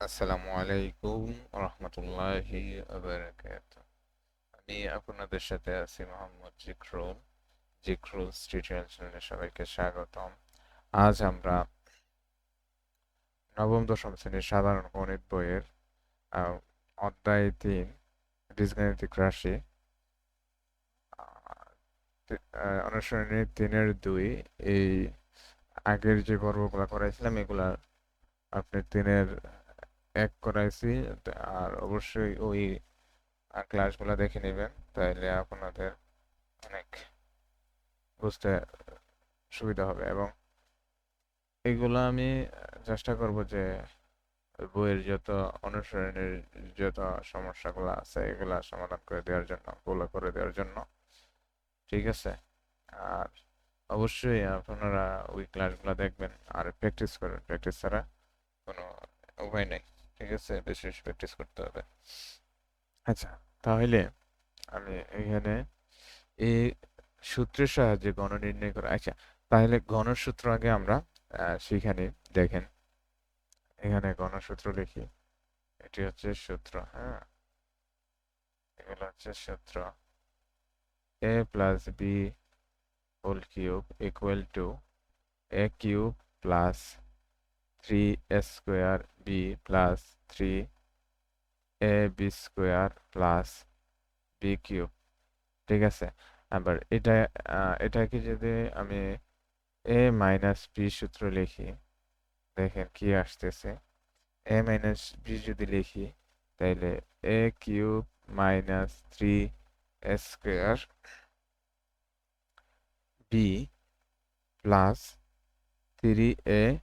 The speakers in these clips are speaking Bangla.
আসসালামু আলাইকুম রহমতুল্লাহি ওয়াবারাকাতুহু। আমি আপনাদের সাথে আছি মোহাম্মদ জিকরুল। জিকরুল টিউটোরিয়াল চ্যানেলে সবাইকে স্বাগতম। আজ আমরা নবম দশম শ্রেণীর সাধারণ গণিত বইয়ের আহ, অধ্যায় 3 বীজগাণিতিক রাশি, অনুসরণী 3-এর 2 এই আগের যে পর্বগুলো করাইছিলাম এগুলা আপনি 3-এর 1 করাইছি। আর অবশ্যই ওই ক্লাসগুলো দেখে নেবেন, তাইলে আপনাদের অনেক বুঝতে সুবিধা হবে। এবং এগুলো আমি চেষ্টা করব যে বইয়ের যত অনুসরণের যত সমস্যাগুলো আছে এগুলা সমাধান করে দেওয়ার জন্য, গুলো করে দেওয়ার জন্য। ঠিক আছে? আর অবশ্যই আপনারা ওই ক্লাসগুলো দেখবেন আর প্র্যাকটিস করবেন। প্র্যাকটিস ছাড়া কোনো উপায় নেই। ঠিক আছে? বেশি বেশি প্র্যাকটিস করতে হবে। আচ্ছা, তাহলে আমি এখানে এই সূত্রের সাহায্যে গণ নির্ণয় করা। আচ্ছা, তাহলে গণসূত্র আগে আমরা শিখে নিই। দেখেন, এখানে গণসূত্র লিখি। এটি হচ্ছে সূত্র। হ্যাঁ, এগুলো হচ্ছে সূত্র। A plus B whole cube equal to A cube plus 3 square B plus 3 ab square plus B cube. ঠিক আছে? আবার এটাকে যদি আমি এ মাইনাস বি সূত্র লিখি, দেখেন কি আসতেছে। এ মাইনাস বি যদি লিখি, তাইলে A cube minus 3 square B plus 3 ab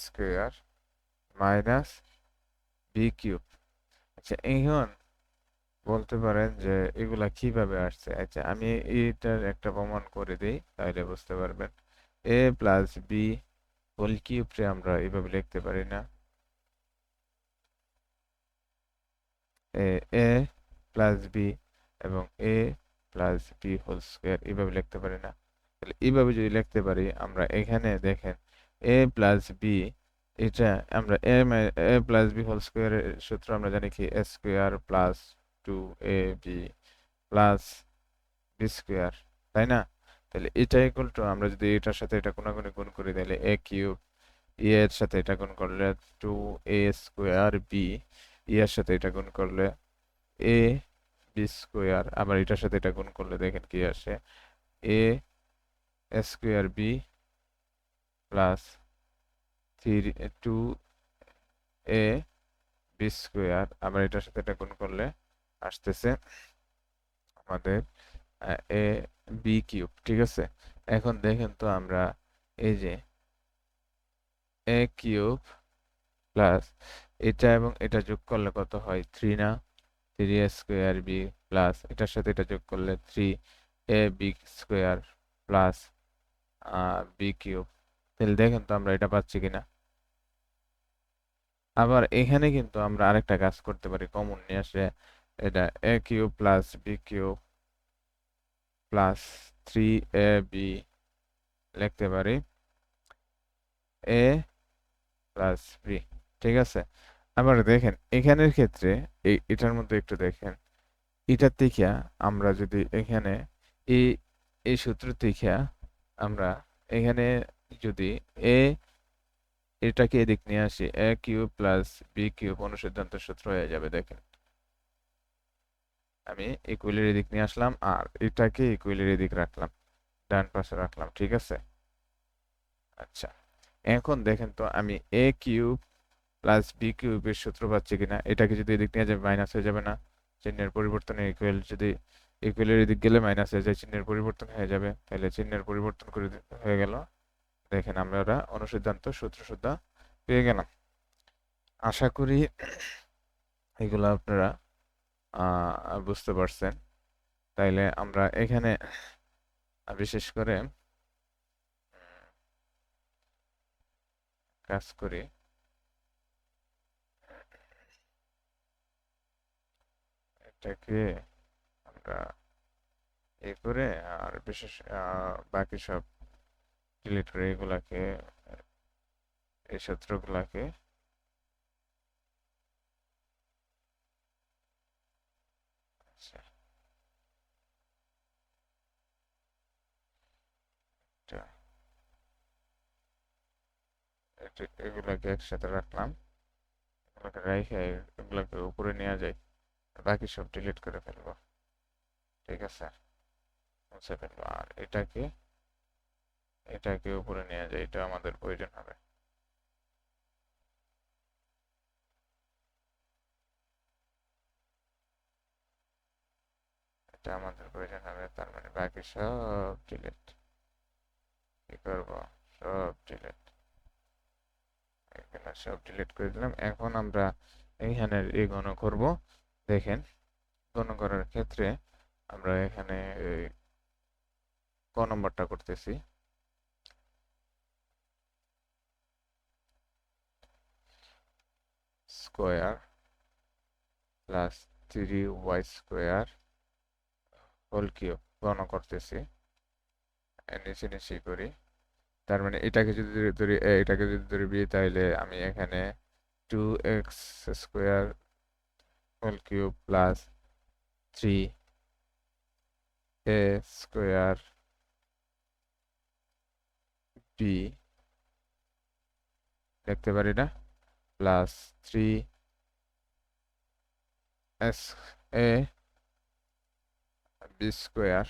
square minus B cube. আচ্ছা, এখন বলতে পারেন যে এগুলা কিভাবে আসছে। আচ্ছা, আমি এটার একটা প্রমাণ করে দিই, তাহলে বুঝতে পারবেন। এ প্লাস বি হোল কিউবকে আমরা এভাবে লিখতে পারি না? এ এ প্লাস বি এবং এ প্লাস বি হোল স্কোয়ার এভাবে লিখতে পারি না? তাহলে এইভাবে যদি লিখতে পারি, আমরা এখানে দেখেন এ প্লাস বি, এটা আমরা এ প্লাস বি হোল স্কোয়ারের সূত্র আমরা জানি কি, A square plus 2ab plus B square, তাই না? তাহলে এটা ইকুয়াল টু, আমরা যদি এটার সাথে এটা কোনাকুনি গুণ করি, তাহলে এ কিউব, ই এর সাথে এটা গুণ করলে 2a স্কোয়ার বি, ই এর সাথে এটা গুণ করলে এ বি স্কোয়ার, আবার এটার সাথে এটা গুণ করলে দেখেন কি আসে, A square B plus 2a B square, আবার এটার সাথে এটা গুণ করলে আসতেছে আমাদের এ বি কিউব। ঠিক আছে? এখন দেখেন তো আমরা এই যে এ কিউব প্লাস এটা এবং এটা যোগ করলে কত হয়, 3 না? 3 স্কোয়ার বি প্লাস এটার সাথে এটা যোগ করলে 3ab square plus B cube. তাহলে দেখেন তো আমরা এটা পাচ্ছি কিনা। আবার এখানে কিন্তু আমরা আরেকটা কাজ করতে পারি, কমন নিয়ে আসে। এটা A cube plus B cube plus 3ab লিখতে পারি এ প্লাস বি। ঠিক আছে? আবার দেখেন এখানের ক্ষেত্রে এটার মধ্যে একটু দেখেন, এটার থেকে আমরা যদি এখানে এই এই সূত্র থেকে আমরা এখানে যদি এ এটাকে এদিক নিয়ে আসি, এ কিউব প্লাস বি কিউব অনুসিদ্ধান্ত সূত্র হয়ে যাবে। দেখেন, আমি ইকুয়ালের এদিক নিয়ে আসলাম আর এটাকে ইকুয়ালের এদিক রাখলাম, ডান পাশে রাখলাম। ঠিক আছে? আচ্ছা, এখন দেখেন তো আমি এ কিউব প্লাস বি কিউবের সূত্র পাচ্ছি কিনা। এটাকে যদি এদিক নিয়ে যাবে মাইনাস হয়ে যাবে না? চিহ্নের পরিবর্তনে ইকুয়াল, যদি ইকুয়ালের এদিক গেলে মাইনাস হয়ে যায়, চিহ্নের পরিবর্তন হয়ে যাবে, তাহলে চিহ্নের পরিবর্তন করে হয়ে গেল। দেখেন আমরা অনুসিদ্ধান্ত সূত্র সুদ্ধা পেয়ে গেলাম। আশা করি এগুলো আপনারা বুঝতে পারছেন। তাইলে আমরা এখানে বিশেষ করে কাজ করি। এটাকে আমরা করে আর বিশেষ বাকি সব ডিলিট করে এগুলাকে, এই সূত্রগুলাকে আচ্ছা, এটা এগুলোকে একসাথে রাখলাম, এগুলোকে রেখে এগুলোকে উপরে নিয়ে যাই, বাকি সব ডিলিট করে ফেলবো। ঠিক আছে, মুছে ফেলবো। আর এটাকে উপরে নিয়ে যাই, এটা আমাদের প্রয়োজন হবে। এটা আমাদের প্রয়োজন হবে, তার মানে বাকি সব ডিলিট। কি করবো? সব ডিলিট। এখানে সব ডিলিট করে দিলাম। এখন আমরা এইখানে এই গণ করব। দেখেন, গণ করার ক্ষেত্রে আমরা এখানে ক নম্বরটা করতেছি। Square plus 3y square whole cube গণ করতেছি। নিচে নিচে করি। তার মানে এটাকে যদি ধরি এটাকে যদি ধরি তাহলে আমি এখানে 2x square whole cube plus 3a square B লিখতে পারি না, plus 3sa B square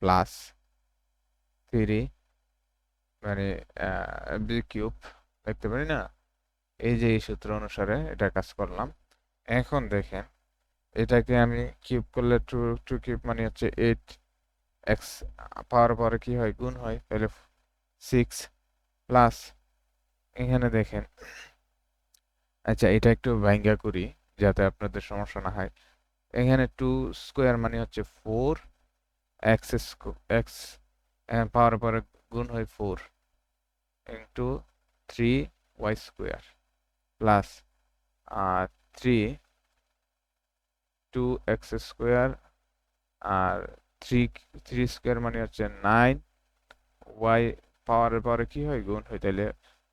plus 3 মানে বি কিউব লিখতে পারি না। এই যে এই সূত্র অনুসারে এটা কাজ করলাম। এখন দেখেন, এটাকে আমি কিউব করলে টু টু কিউব মানে হচ্ছে 8x পাওয়ার পরে কি হয়? গুণ হয়, তাহলে 6 প্লাস এখানে দেখেন। আচ্ছা, এটা একটু ভাঙ্গা করি যাতে আপনাদের সমস্যা না হয়। এখানে 2 স্কোয়ার মানে হচ্ছে 4 এক্স এক্স পাওয়ার পরে গুণ হয় 4 into 3y square plus 2x square আর 3 স্কোয়ার মানে হচ্ছে 9 ওয়াই পাওয়ারের পরে কি হয়? গুণ হয়, তাহলে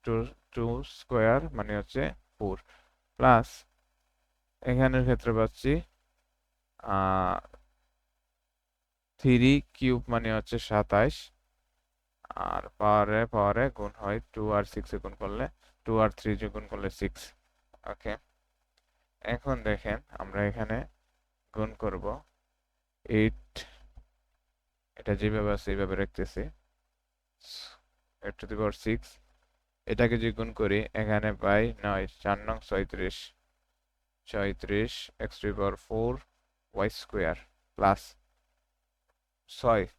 টু টু স্কোয়ার মানে হচ্ছে 4 প্লাস এখানের ক্ষেত্রে পাচ্ছি 3 কিউব মানে হচ্ছে 27 আর পাওয়ারে পাওয়ারে গুণ হয় 2 আর 6 এ গুণ করলে 2 আর 3 যোগ গুণ করলে 6। ওকে, এখন দেখেন আমরা এখানে গুণ করব 8, এটা যেভাবে আছে এইভাবে রাখতেছি, 8 to the power 6। এটাকে যদি গুণ করি এখানে পাই 9, 4 নং 36, x to the power 4 y square plus 6,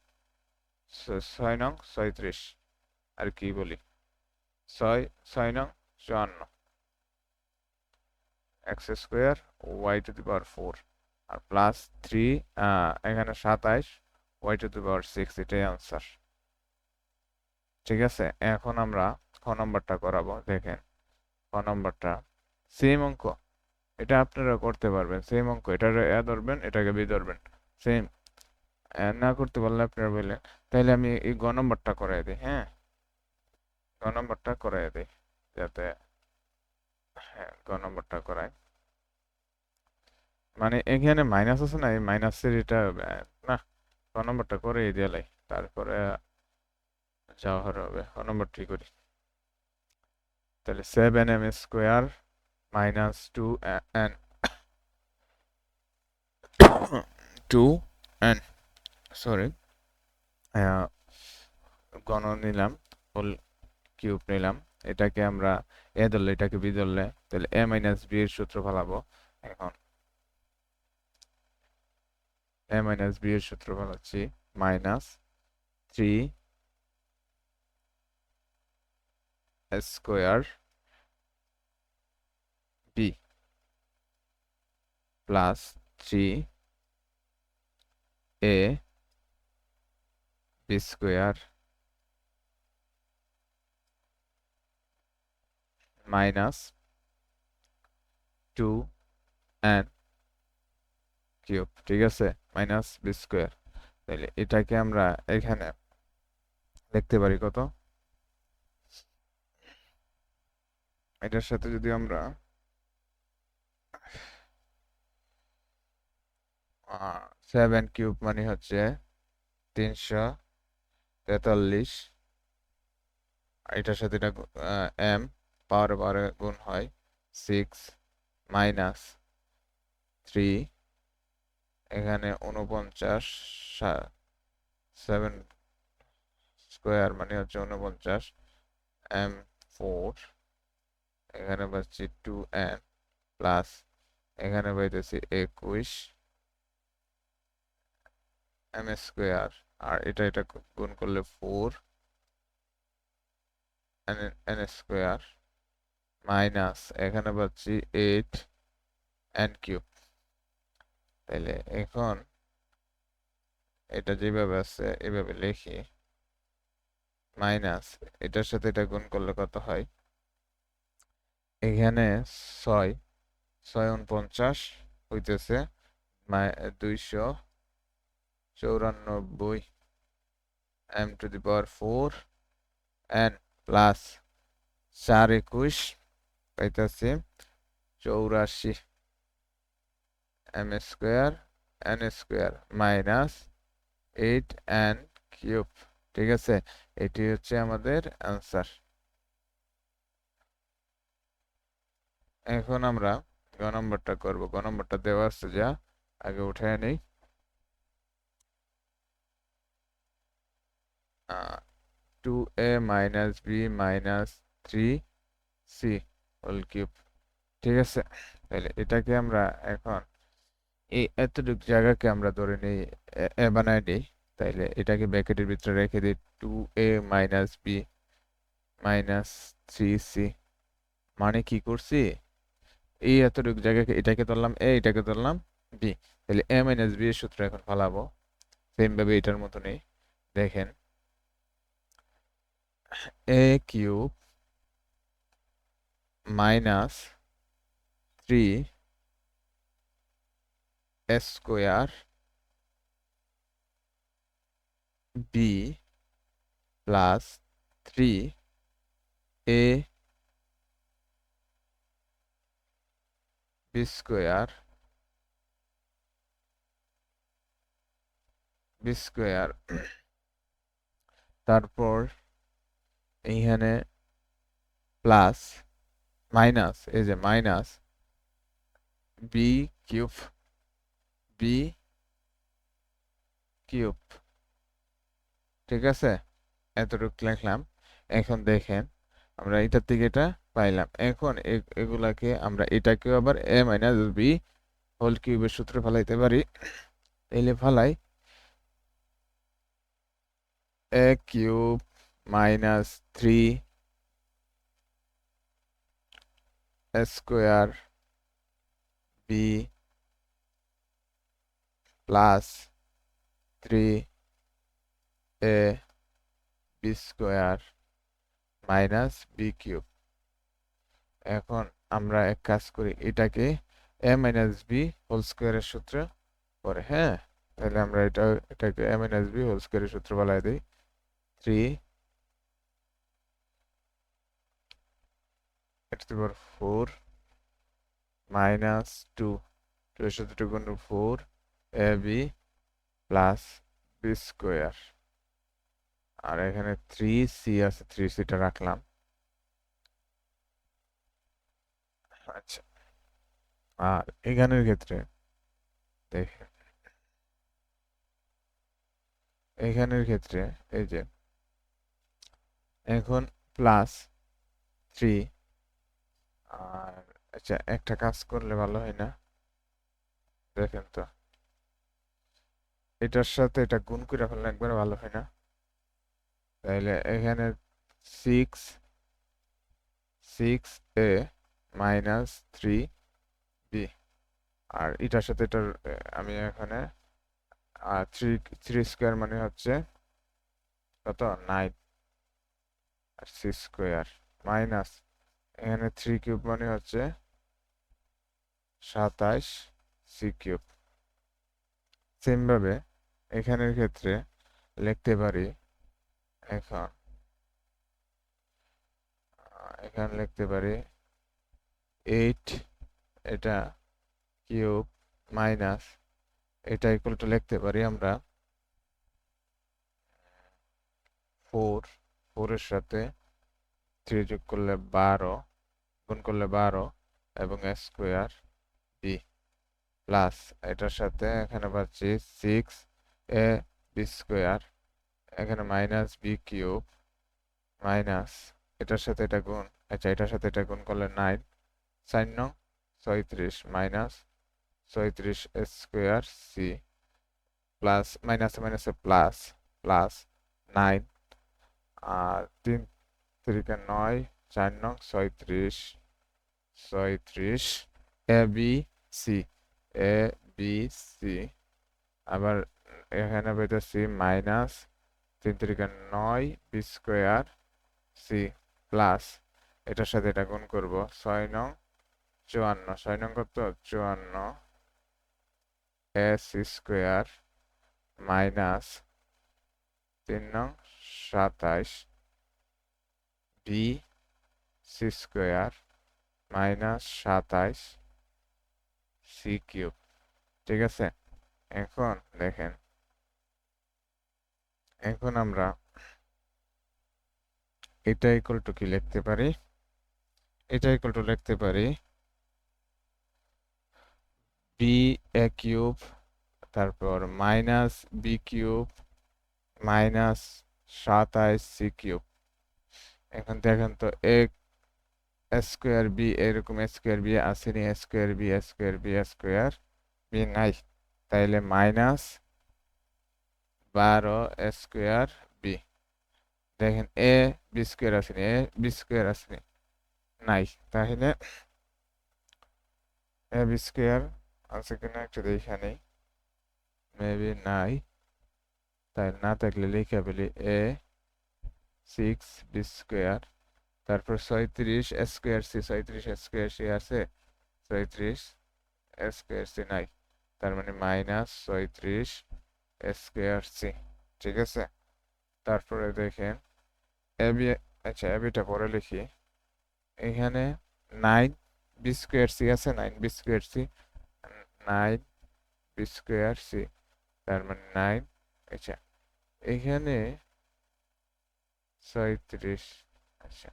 6 নং 36, আর কি বলি 6, 6 নং 54 x square y to the power 4 আর প্লাস 3 এখানে 27 y to the power 6, এটাই আনসার। ঠিক আছে, এখন আমরা খ নম্বরটা করাবো। দেখেন, খ নম্বরটা সেম অঙ্ক, এটা আপনারা করতে পারবেন। সেম অঙ্ক, এটা এ ধরবেন, এটাকে বি ধরবেন, সেম। না করতে পারলে আপনারা বললেন, তাইলে আমি এই গ নম্বরটা করাই দিই। হ্যাঁ, গ নম্বরটা করাই দিই যাতে, হ্যাঁ গ নম্বরটা করাই। মানে এখানে মাইনাস আছে না, এই মাইনাসের এটা না, গ নম্বরটা করে দিয়ালাই তারপরে যাওয়া হবে। গ নম্বরটি করি। তাহলে 7m square minus 2n 2n sorry, গণ নিলাম, হোল কিউব নিলাম। এটাকে আমরা এ ধরলে, এটাকে বি ধরলে, তাহলে a মাইনাস বি এর সূত্র ফেলাবো। এখন a মাইনাস বি এর সূত্র ফেলাচ্ছি, minus 3 square B plus 3 a B square minus 2n cube. ঠিক আছে, মাইনাস বি স্কোয়ার। তাহলে এটাকে আমরা এখানে লিখতে পারি কত? এটার সাথে যদি আমরা 7 কিউব মানে হচ্ছে 343। এটার সাথে এটা এম পাওয়ার পাওয়ারে গুণ হয় 6 মাইনাস 3, এখানে 49, 7 স্কোয়ার মানে হচ্ছে 49 এম 4, এখানে পাচ্ছি 2n প্লাস এখানে পাইতেছি 21 এম স্কোয়ার, আর এটা গুণ করলে 4 এন স্কোয়ার মাইনাস এখানে পাচ্ছি 8 এন কিউব। তাহলে এখন এটা যেভাবে আছে এভাবে লিখি, মাইনাস এটার সাথে এটা গুণ করলে কত হয়, এখানে 6 49 হইতেছে 294 M to the power 4 N plus 4 21 পাইতেছি 84 M square N square minus 8 N cube. ঠিক আছে, এটি হচ্ছে আমাদের অ্যান্সার। এখন আমরা গ নম্বরটা করব। গ নম্বরটা দেওয়া আছে, যা আগে উঠে নেই। 2a minus B minus 3c whole cube. ঠিক আছে, তাহলে এটাকে আমরা এখন এই এতটুকু জায়গাকে আমরা ধরে নিই এ বানাই নিই। তাইলে এটাকে ব্র্যাকেটের ভিতরে রেখে দিই 2a minus B minus 3c। মানে কি করছি, এই এতটুকু জায়গাকে এটাকে ধরলাম এ, এটাকে ধরলাম বি। তাহলে এ মাইনাস বি এর সূত্র এখন ফালাবো সেম ভাবে এটার মতনই। দেখেন এ cube minus 3 square B plus 3 এ বি স্কোয়ার তারপর এইখানে প্লাস মাইনাস, এই যে minus B cube B cube. ঠিক আছে, এতটুকু লিখলাম। এখন দেখেন আমরা এটার থেকে এটা পাইলাম। এখন এগুলাকে আমরা এটাকেও আবার এ মাইনাস বি হোল কিউবের সূত্রে ফেলাইতে পারি। তাইলে ফালাই A cube minus 3 square B plus 3 A B square minus B cube. এখন আমরা এক কাজ করি, এটাকে এ মাইনাস বি হোল স্কোয়ারের সূত্র পরে, হ্যাঁ। তাহলে আমরা এটাকে এ মাইনাস বি হোল স্কোয়ারের সূত্র বলাই দিই। 3 এর টু পাওয়ার 4 মাইনাস 2, 2 এর সাথে 2 গুণ 4 এ বি প্লাস বি স্কোয়ার। আর এখানে 3c আছে, 3cটা রাখলাম। আচ্ছা, আর এখানের ক্ষেত্রে দেখে, এখানের ক্ষেত্রে এই যে এখন প্লাস 3, আর আচ্ছা একটা কাজ করলে ভালো হয় না, দেখেন তো এটার সাথে এটা গুণ করে ফেললে একবার ভালো হয় না। তাইলে এখানে 6 এ মাইনাস 3 বি, আর এটার সাথে এটার আমি এখানে 3 স্কোয়ার মানে হচ্ছে কত 9, আর সি স্কোয়ার মাইনাস এখানে 3 কিউব মানে হচ্ছে 27 সি কিউব। সেম ভাবে এখানের ক্ষেত্রে লিখতে পারি, এখন এখানে লিখতে পারি 8 এটা কিউব মাইনাস এটা ইকুয়াল টু লিখতে পারি আমরা 4, 4 এর সাথে 3 যোগ করলে 12, গুণ করলে 12 এবং স্কোয়ার বি প্লাস এটার সাথে এখানে পাচ্ছি 6 এ বি স্কোয়ার, এখানে মাইনাস বি কিউব মাইনাস এটার সাথে এটা গুণ, আচ্ছা এটার সাথে এটা গুণ করলে 9 সাইন নং 36 মাইনাস 36 স্কোয়ার সি প্লাস মাইনাসে মাইনাসে প্লাস প্লাস 9 আর 3 3 9 4 নং 36 36 A B C A B C আবার এখানে পেতেছি minus 3 3 9 B square C plus এটার সাথে এটা গুণ করব 6 নং 54, 6 নং কত 54 এস স্কোয়ার মাইনাস 3 নং 27 B C square minus 27 C cube. ঠিক আছে, এখন দেখেন, এখন আমরা এটা ইকুয়াল টু কি লিখতে পারি, এটা ইকুয়াল টু লিখতে পারি বি এ কিউব তারপর minus B cube minus 27 C cube. এখন দেখেন তো এ স্কোয়ার বি এরকম স্কোয়ার বি আসেনি, square B square B square B নাই, তাইলে মাইনাস 12 স্কোয়ার বি। দেখেন এ বি স্কোয়ার আসেনি, এ বি স্কোয়ার আসেনি, নাই, তাহলে এ বি স্কোয়ার আছে কিনা একটু দেখে নেই, মেবি নাই, তাই না থাকলে লিখে ফেলি এ 6 বি স্কোয়ার তারপর 36 স্কোয়ার সি, 36 স্কোয়ার সি আছে, 36 স্কোয়ার সি নাই, তার মানে মাইনাস 36 স্কোয়ার সি। ঠিক আছে, তারপরে দেখেন এবি, আচ্ছা এবিটা পরে লিখি, এখানে 9 বি স্কোয়ার সি আছে, 9 B square C, 9 B square C, তার মানে 9, আচ্ছা এখানে 36, আচ্ছা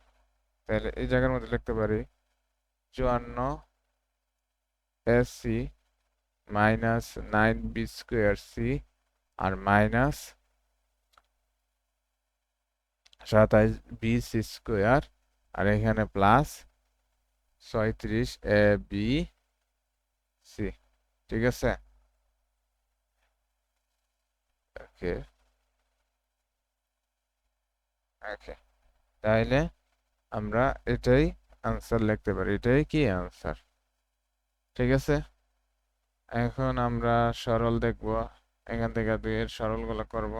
তাহলে এই জায়গার মধ্যে লিখতে পারি 54 S C minus 9 B square C আর মাইনাস 27 বি সি স্কোয়ার আর এখানে প্লাস 36 এ বি সি। ঠিক আছে, ওকে ওকে, তাহলে আমরা এটাই আনসার লিখতে পারি, এটাই কি আনসার। ঠিক আছে, এখন আমরা সরল দেখব, এখান থেকে 2 এর সরলগুলো করব।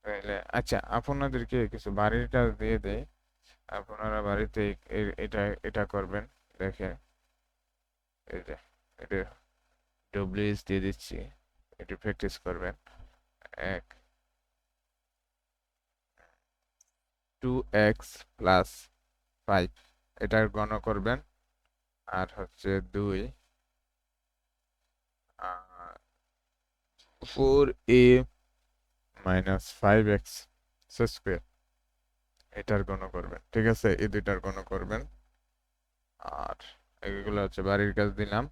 তাহলে আচ্ছা আপনাদেরকে কিছু বাড়ির কাজ দিয়ে দেই, আপনারা বাড়িতে এটা এটা করবেন। দেখে এই যে এটা ডব্লিউএস দিয়ে দিচ্ছি, এটা প্র্যাকটিস করবেন। 1 2x প্লাস 5 এটার গণ করবেন, আর হচ্ছে 2 4a মাইনাস 5x স্কোয়ার এটার গণ করবেন। ঠিক আছে, এই দুইটার গণ করবেন, আর এগুলো হচ্ছে বাড়ির কাজ দিলাম।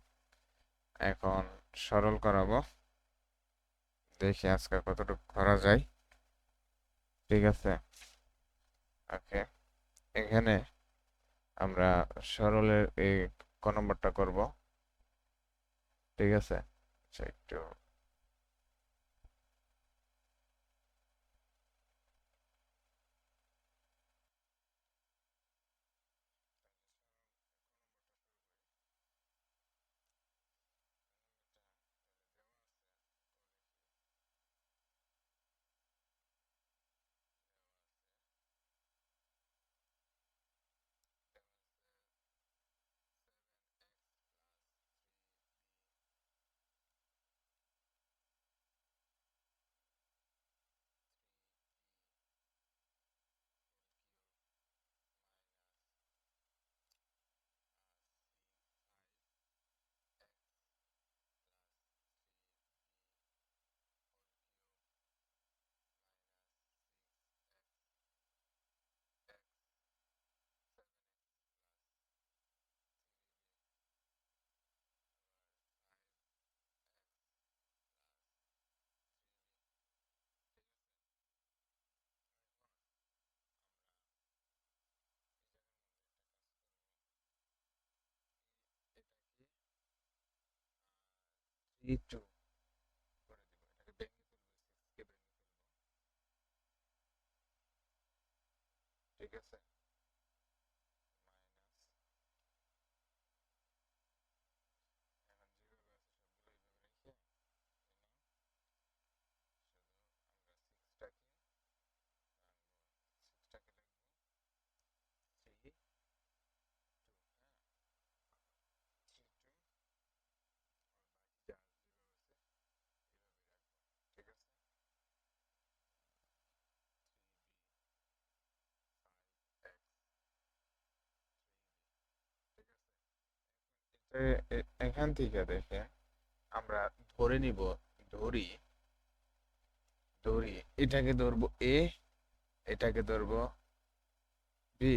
এখন সরল করাবো, দেখি আজকে কতটুকু করা যায়। ঠিক আছে, ওকে, এখানে আমরা সরলের এই ক নম্বরটা করব। ঠিক আছে, আচ্ছা একটু 3 2 করে দিব, এটাকে ভেঙে ফেলবো, ঠিক আছে, এখন যেভাবে আছে সবগুলো এইভাবে রেখে শুধু আমরা সিক্সটাকে লিখবো 3 2, হ্যাঁ, 3 2, আর বাকি যা যেভাবে আছে এভাবে রাখবো, ঠিক আছে, 3b 5x 3b, ঠিক আছে। এখান থেকে দেখে আমরা ধরে নিব, ধরি ধরি এটাকে ধরবো এ, এটাকে ধরবো বি,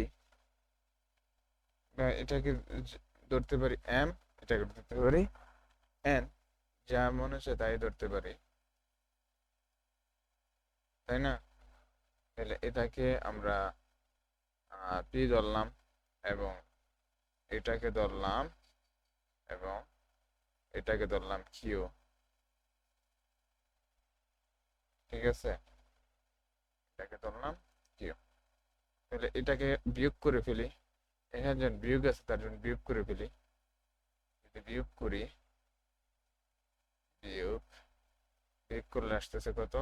বা এটাকে ধরতে পারি এম, এটাকে ধরতে পারি এন, যা মনে হচ্ছে তাই ধরতে পারি, তাই না? তাহলে এটাকে আমরা পি ধরলাম, এবং এটাকে ধরলাম, এবং এটাকে ধরলাম কিউ, ঠিক আছে, এটাকে ধরলাম কিউ। তাহলে এটাকে বিয়োগ করে ফেলি, এখানে যখন বিয়োগ আছে তার জন্য বিয়োগ করে ফেলি, যদি বিয়োগ করি, বিয়োগ বিয়োগ করলে আসতেছে কত,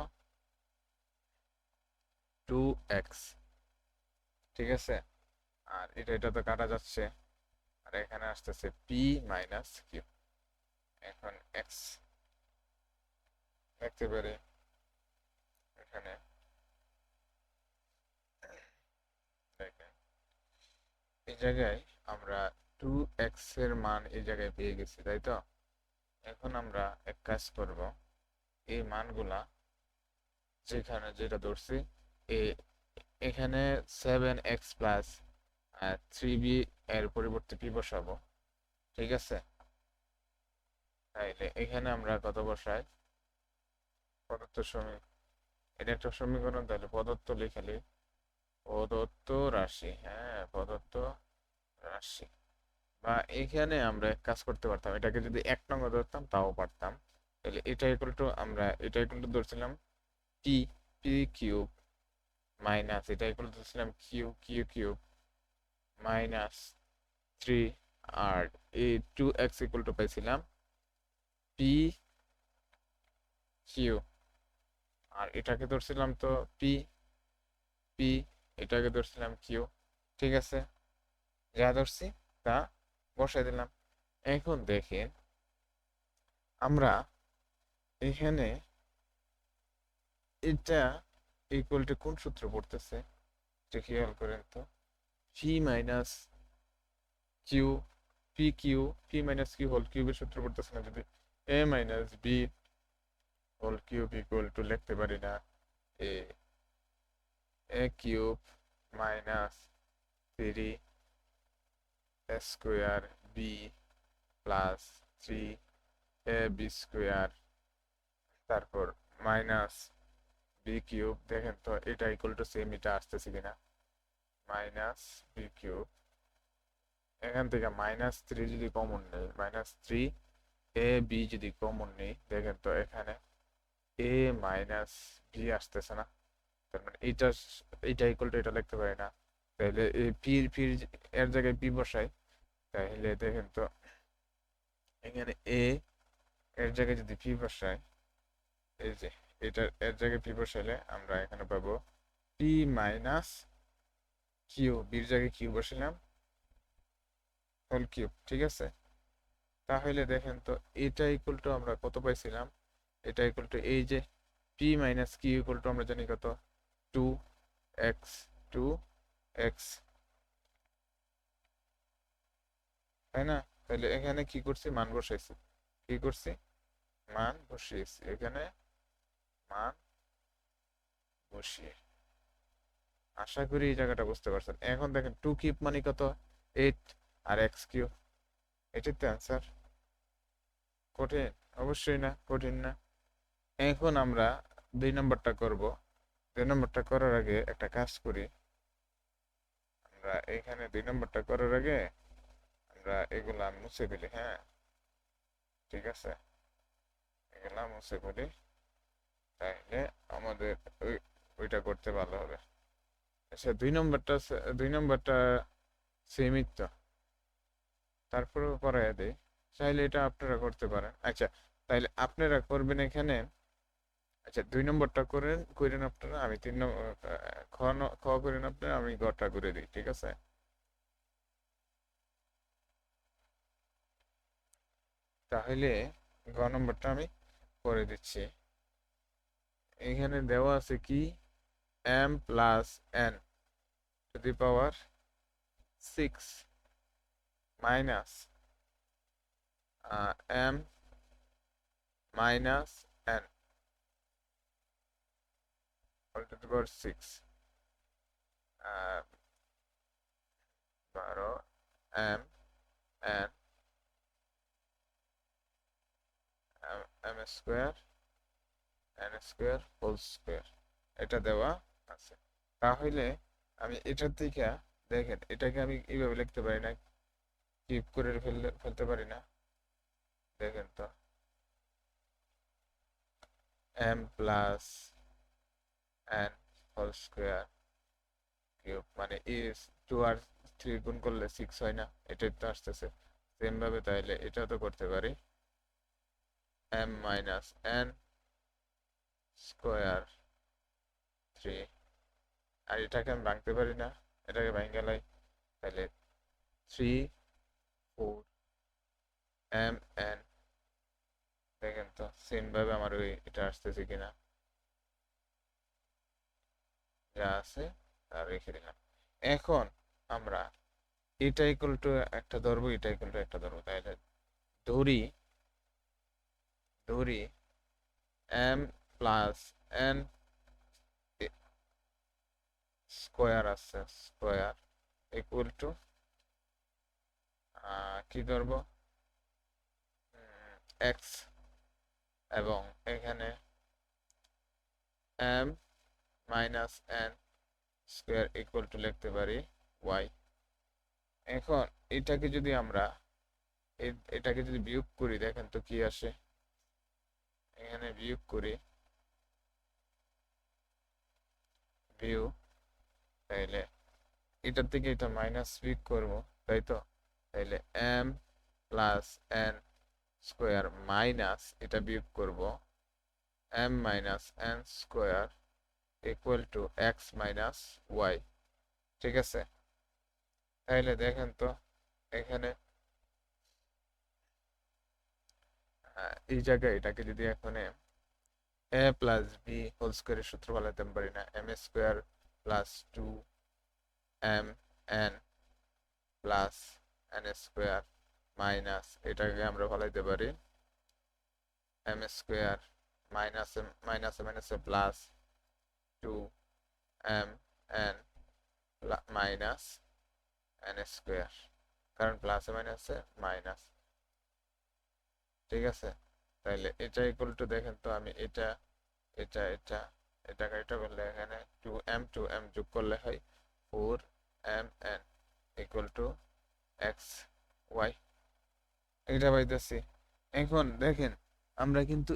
2x, ঠিক আছে, আর এটা তো কাটা যাচ্ছে, আর এখানে আসতেছে পি মাইনাস কিউ। এখন এক্স দেখতে পারি এখানে, দেখেন এই জায়গায় আমরা 2x এর মান এই জায়গায় পেয়ে গেছি, তাই তো? এখন আমরা এক কাজ করব, এই মানগুলা যেখানে যেটা ধরছি, এখানে 7x প্লাস 3b এর পরিবর্তে p বসাবো, ঠিক আছে। তাইলে এখানে আমরা কত বসাই, প্রদত্ত সমীকরণ, এটা একটা সমীকরণ, তাহলে প্রদত্ত লিখালি প্রদত্ত রাশি, হ্যাঁ প্রদত্ত রাশি, বা এখানে আমরা এক কাজ করতে পারতাম, এটাকে যদি 1 নং ধরতাম তাও পারতাম। তাহলে এটা ইকুয়াল টু, আমরা এটা ইকুয়াল টু ধরছিলাম পি, পি কিউব মাইনাস এটা ইকুয়াল টু ধরছিলাম কিউ, কিউ কিউব মাইনাস 3, আর এই 2x ইকুয়াল টু পাইছিলাম পি কিউ, আর এটাকে ধরছিলাম তো পি, পি এটাকে ধরছিলাম কিউ, ঠিক আছে, যা ধরছি তা বসাই দিলাম। এখন দেখেন আমরা এখানে এটা ইকুয়াল টু কোন সূত্র পড়তেছে, এটা খেয়াল করেন তো, P minus Q, P Q, P minus Q whole কিউবের সূত্র পড়তেছে না? যদি A minus B whole cube equal to লিখতে পারি না A, A cube minus 3 square B plus 3 A B square, তারপর মাইনাস বি কিউব, দেখেন তো এটা ইকুয়াল টু সেম, এটা আসতেছে কিনা, মাইনাস বি কিউব, এখান থেকে -3 যদি কমন নেই, -3 এ বি যদি কমন নেই, দেখেন তো এখানে এ মাইনাস বি আসতেছে না, তার মানে এইটা ইকুয়াল টু এটা লিখতে পারি না। তাহলে এই ফির এর জায়গায় পি বসাই, তাহলে দেখেন তো এখানে এ এর জায়গায় যদি পি বসাই, এই যে এটা এর জায়গায় পি বসাইলে আমরা এখানে পাবো পি মাইনাস কিউ, বির জায়গায় কিউ বসালাম হোল কিউব, ঠিক আছে। তাহলে দেখেন তো এটা ইকুয়াল টু আমরা কত পাইছিলাম, এটা ইকুয়াল টু এই যে P minus Q equal to আমরা জানি কত, 2x, 2x, তাই না? তাহলে এখানে কি করছি, মান বসাইছি, কি করছি, মান বসিয়েছি এখানে, মান বসিয়ে, আশা করি এই জায়গাটা বুঝতে পারছেন। এখন দেখেন 2 কিউব মানে কত, 8, আর এক্স কিউব, এটাই তো অ্যান্সার। কঠিন? অবশ্যই না, কঠিন না। এখন আমরা 2 নম্বরটা করব। 2 নম্বরটা করার আগে একটা কাজ করি, আমরা এখানে 2 নম্বরটা করার আগে আমরা এগুলা মুছে ফেলি, হ্যাঁ, ঠিক আছে। এগুলা মুছে ফেলি, তাহলে আমাদের ওইটা করতে ভালো হবে। আচ্ছা, 2 নম্বরটা সেমই তো, তারপরেও করাই দেই, চাইলে এটা আপনারা করতে পারেন। আচ্ছা, তাইলে আপনারা করবেন এখানে। আচ্ছা, 2 নম্বরটা করেন আপনারা, আমি 3 নম্বর খ করেন আপনারা, আমি গটা করে দিই, ঠিক আছে? তাহলে নম্বরটা আমি করে দিচ্ছি। এখানে দেওয়া আছে কি, m+n⁶ minus m-n ⁶ 12 m m² n² whole square, এটা দেওয়া আছে। তাহলে আমি এটার থেকে, দেখেন এটাকে আমি এইভাবে লিখতে পারি না, কিউব করে ফেলতে পারি না? দেখেন তো, m+n² কিউব মানে ইস 2 আর 3 গুণ করলে 6 হয় না? এটাই তো আসতেছে সেম ভাবে। তাইলে এটাও তো করতে পারি, m-n²3। আর এটাকে আমি ভাঙতে পারি না, এটাকে ভাঙে লাই, তাহলে 3 4 m n। দেখেন তো সেম ভাবে আমার এটা আসতেছে কিনা, যা আছে তা রেখে দিলাম। এখন আমরা এটা ইকুয়াল টু একটা ধরবো, এটা ইকুয়াল টু একটা ধরবো, তাহলে ধরি ধরি m+n² আছে, স্কোয়ার ইকুয়াল টু কি ধরবো, এক্স, এবং এখানে m-n² ইকুয়াল টু লিখতে পারি ওয়াই। এখন এটাকে যদি আমরা এটাকে যদি বিয়োগ করি, দেখেন তো কি আসে। এখানে বিয়োগ করি, বিয়োগ, তাইলে এটার থেকে এটা মাইনাস বিয়োগ করবো, তাই তো? তাইলে m+n² মাইনাস এটা বিয়োগ করব, m-n² ইকুয়াল টু x-y, ঠিক আছে? তাইলে দেখেন তো, এখানে এই জায়গায় এটাকে যদি এখন a+b² সূত্র বলাতে পারি না, m² + 2m n+n² মাইনাস এটাকে আমরা বলাইতে পারি m² মাইনাস মাইনাসে plus 2m n minus n², কারণ প্লাসে মাইনাসে মাইনাস, ঠিক আছে? তাইলে এটা ইকুয়াল টু, দেখেন তো, আমি এটা এটা এটা এটাকে এটা করলে এখানে 2m যোগ করলে হয় 4m n equal to x y, এটা পাইতেছি। এখন দেখেন, আমরা কিন্তু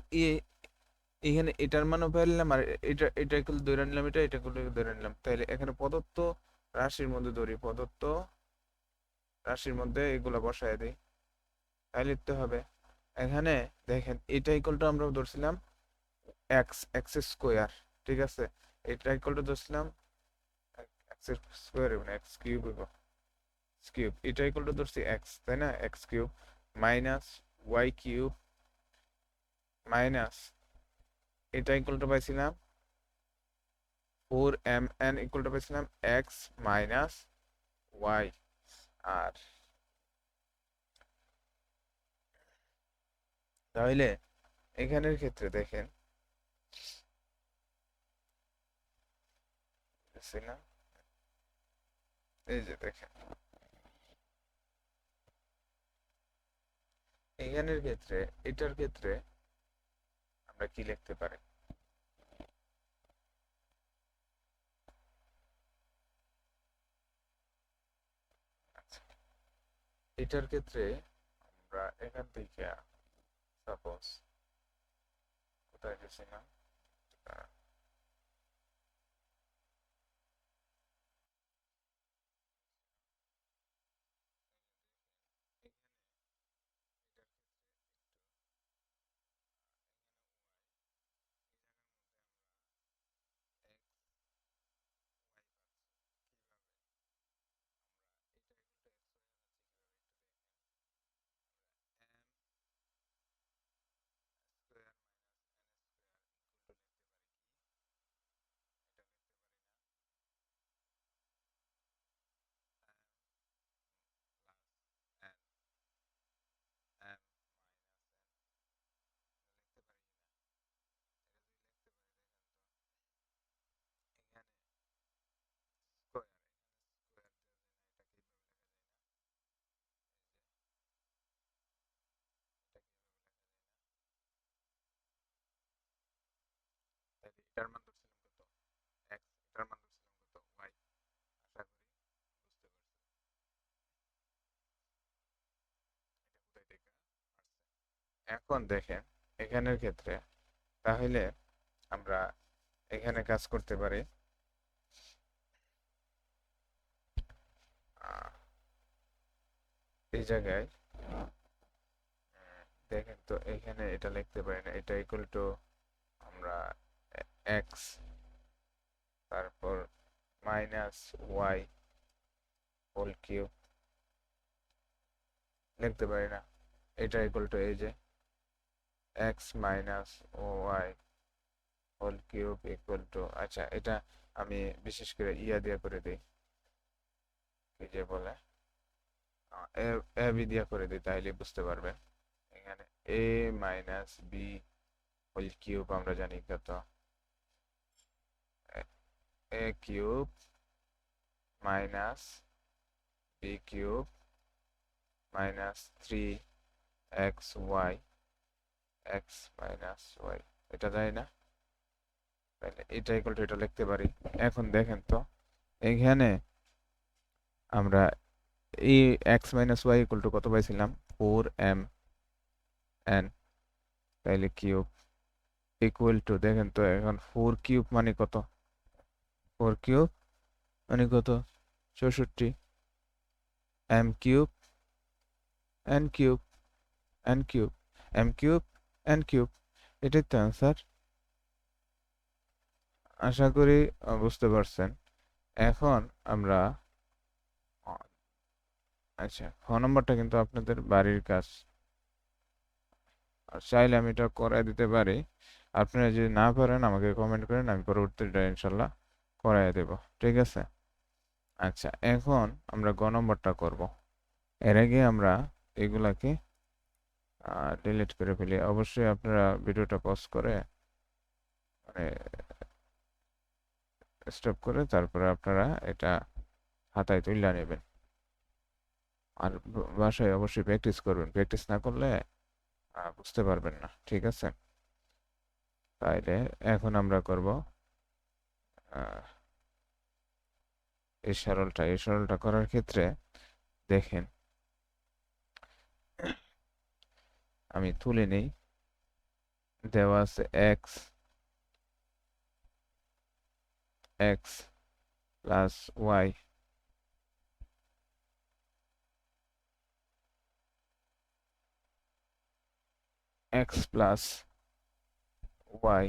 এখানে এটার মানও পেলাম, আর এটা ইকুয়াল ধরে নিলাম, এটা ইকুয়াল ধরে নিলাম। তাহলে এখানে প্রদত্ত রাশির মধ্যে ধরি, প্রদত্ত রাশির মধ্যে এগুলো বসায় দিই, তাই লিখতে হবে। এখানে দেখেন এটা ইকুয়াল টু আমরা ধরছিলাম x² ঠিক আছে? এটা ইকুয়াল টু ধরছিলাম x² এবং x³ এবং কিউব, এটা ইকুয়াল টু ধরছি x, তাই না? x³ মাইনাস y³ মাইনাস এটা ইকুয়াল টু পাইছিলাম 4mn ইকুয়াল টু পাইছিলাম x মাইনাস y। আর তাহলে এখানের ক্ষেত্রে দেখেন, না, এই যে দেখেন এখানের ক্ষেত্রে, এটার ক্ষেত্রে আমরা কি লিখতে পারি? আচ্ছা, এটার ক্ষেত্রে আমরা এখান থেকে সাপোজ কোথায় গেছিলাম? আহ, এটার মান ধরছিলাম কত? এক্স, এটার মান ধরছিলাম কত? ওয়াই। আশা করি বুঝতে পারছি এটা কোথায় থেকে আসছে। এখন দেখেন এখানের ক্ষেত্রে তাহলে আমরা এখানে কাজ করতে পারি। আহ, এই জায়গায় দেখেন তো এখানে এটা লিখতে পারি না, এটা ইকুয়াল টু আমরা এক্স, তারপর মাইনাস ওয়াই হোল কিউব লিখতে পারি না। এটা ইকুয়াল টু এই যে x minus y whole cube equal to, আচ্ছা এটা আমি বিশেষ করে ইয়া দিয়ে করে দিই, কি যে বলে এ বি দিয়ে করে দিই, তাহলে বুঝতে পারবেন। এখানে এ মাইনাস বি হোল কিউব আমরা জানি কত, A cube minus B cube minus three X Y, X minus Y, এটা জানি না, তাহলে এটা ইকুয়াল টু এটা লিখতে পারি। এখন দেখেন তো এখানে আমরা এই x minus y equal to কত পাইছিলাম? 4m n, তাইলে কিউব ইকুয়াল টু দেখেন তো এখন 4 কিউব মানে কত? 4 কিউব মানে কত? 64, m cube n cube n cube m cube n cube, এটাই তো অ্যান্সার। আশা করি বুঝতে পারছেন। এখন আমরা আচ্ছা ফোন নাম্বারটা কিন্তু আপনাদের বাড়ির কাজ, আর চাইলে আমি এটা করাই দিতে পারি। আপনারা যদি না পারেন আমাকে কমেন্ট করেন, আমি পরবর্তীটা ইনশাল্লাহ করাই দেব। ঠিক আছে? আচ্ছা এখন আমরা গ নম্বরটা করব। এর আগে আমরা এগুলাকে ডিলিট করে ফেলি। অবশ্যই আপনারা ভিডিওটা পজ করে মানে স্টপ করে তারপরে আপনারা এটা খাতায় তুলে নেবেন। আর বাসায় অবশ্যই প্র্যাকটিস করবেন, প্র্যাকটিস না করলে বুঝতে পারবেন না। ঠিক আছে? তাইলে এখন আমরা করব এই সরলটা করার ক্ষেত্রে দেখেন আমি তুলে নেই, দেওয়া আছে X, X plus Y X plus Y,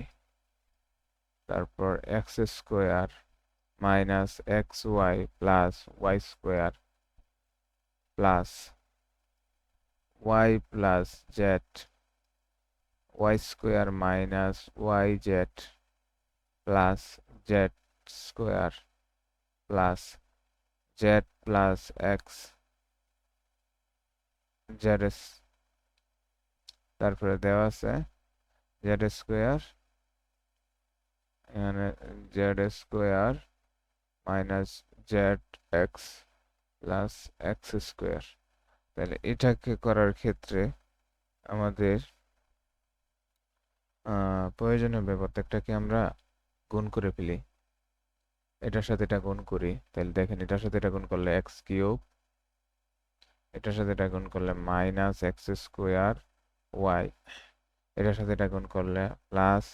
তারপর X square minus x Y plus Y square plus Y plus Z, Y square minus Y Z plus Z square plus Z plus X Z, তারপরে দেওয়া আছে জেড স্কোয়ার, এখানে Z square minus Z X plus X square. তাহলে এটাকে করার ক্ষেত্রে আমাদের প্রয়োজন হবে প্রত্যেকটাকে আমরা গুণ করে ফেলি। এটার সাথে এটা গুণ করি, তাহলে দেখেন এটার সাথে এটা গুণ করলে এক্স কিউব, এটার সাথে এটা গুণ করলে মাইনাস এক্স স্কোয়ার ওয়াই, এটার সাথে এটা গুণ করলে প্লাস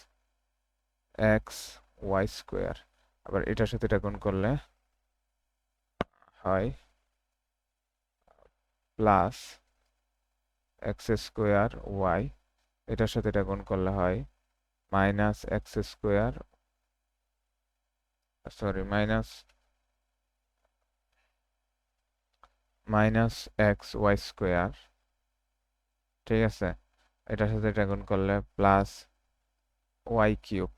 এক্স ওয়াই স্কোয়ার, আবার এটার সাথে এটা গুণ করলে হয় প্লাস এক্স স্কোয়ার ওয়াই, এটার সাথে এটা গুণ করলে হয় minus x square, sorry minus x y square. ঠিক আছে, এটার সাথে এটা গুণ করলে প্লাস ওয়াই কিউব,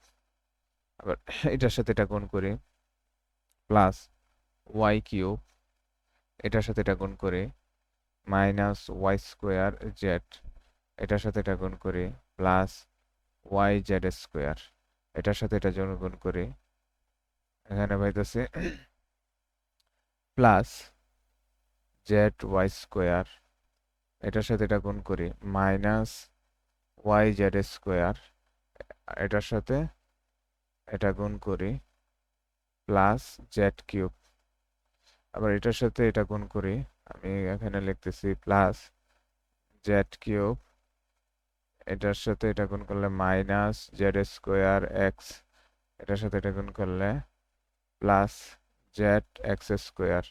আবার এটার সাথে এটা গুণ করি প্লাস ওয়াই কিউব, এটার সাথে এটা গুণ করি মাইনাস ওয়াই স্কোয়ার জেড, এটার সাথে এটা গুণ করি প্লাস ওয়াই জেড স্কোয়ার, এটার সাথে এটা গুণ করি, এখানে পাইতেছি প্লাস জেড ওয়াই স্কোয়ার, এটার সাথে এটা গুণ করি মাইনাস ওয়াই জেড স্কোয়ার, এটার সাথে এটা গুণ করি প্লাস জেড কিউব, আবার এটার সাথে এটা গুণ করি, আমি এখানে লিখতেছি প্লাস জেড কিউব, এটার সাথে এটা গুণ করলে মাইনাস জেড স্কোয়ার এক্স, এটার সাথে এটা গুণ করলে প্লাস জেড এক্স স্কোয়ার,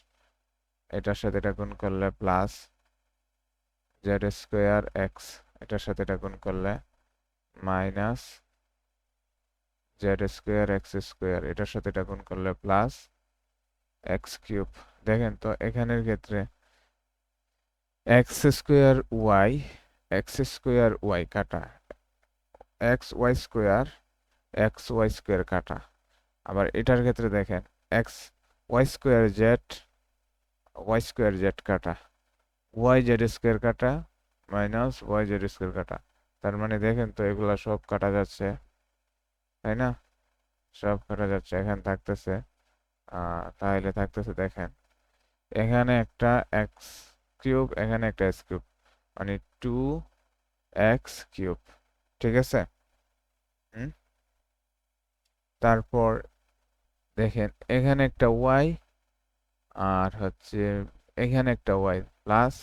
এটার সাথে এটা গুণ করলে প্লাস জেড স্কোয়ার এক্স, এটার সাথে এটা গুণ করলে minus Z square x square, এটার সাথে এটা গুণ করলে প্লাস এক্স কিউব। দেখেন তো এখানের ক্ষেত্রে এক্স স্কোয়ার ওয়াই কাটা, এক্স ওয়াই স্কোয়ার কাটা, আবার এটার ক্ষেত্রে দেখেন এক্স ওয়াই স্কোয়ার জেড কাটা, ওয়াই জেড স্কোয়ার কাটা মাইনাস ওয়াই জেড স্কোয়ার কাটা, তার মানে দেখেন তো এগুলা সব কাটা যাচ্ছে, তাই না? সব কাটা যাচ্ছে, এখানে থাকতেছে তাহলে থাকতেছে দেখেন এখানে একটা এক্স কিউব, এখানে একটা এক্স কিউব, মানে 2x কিউব। ঠিক আছে, হুম? তারপর দেখেন এখানে একটা ওয়াই, আর হচ্ছে এখানে একটা ওয়াই প্লাস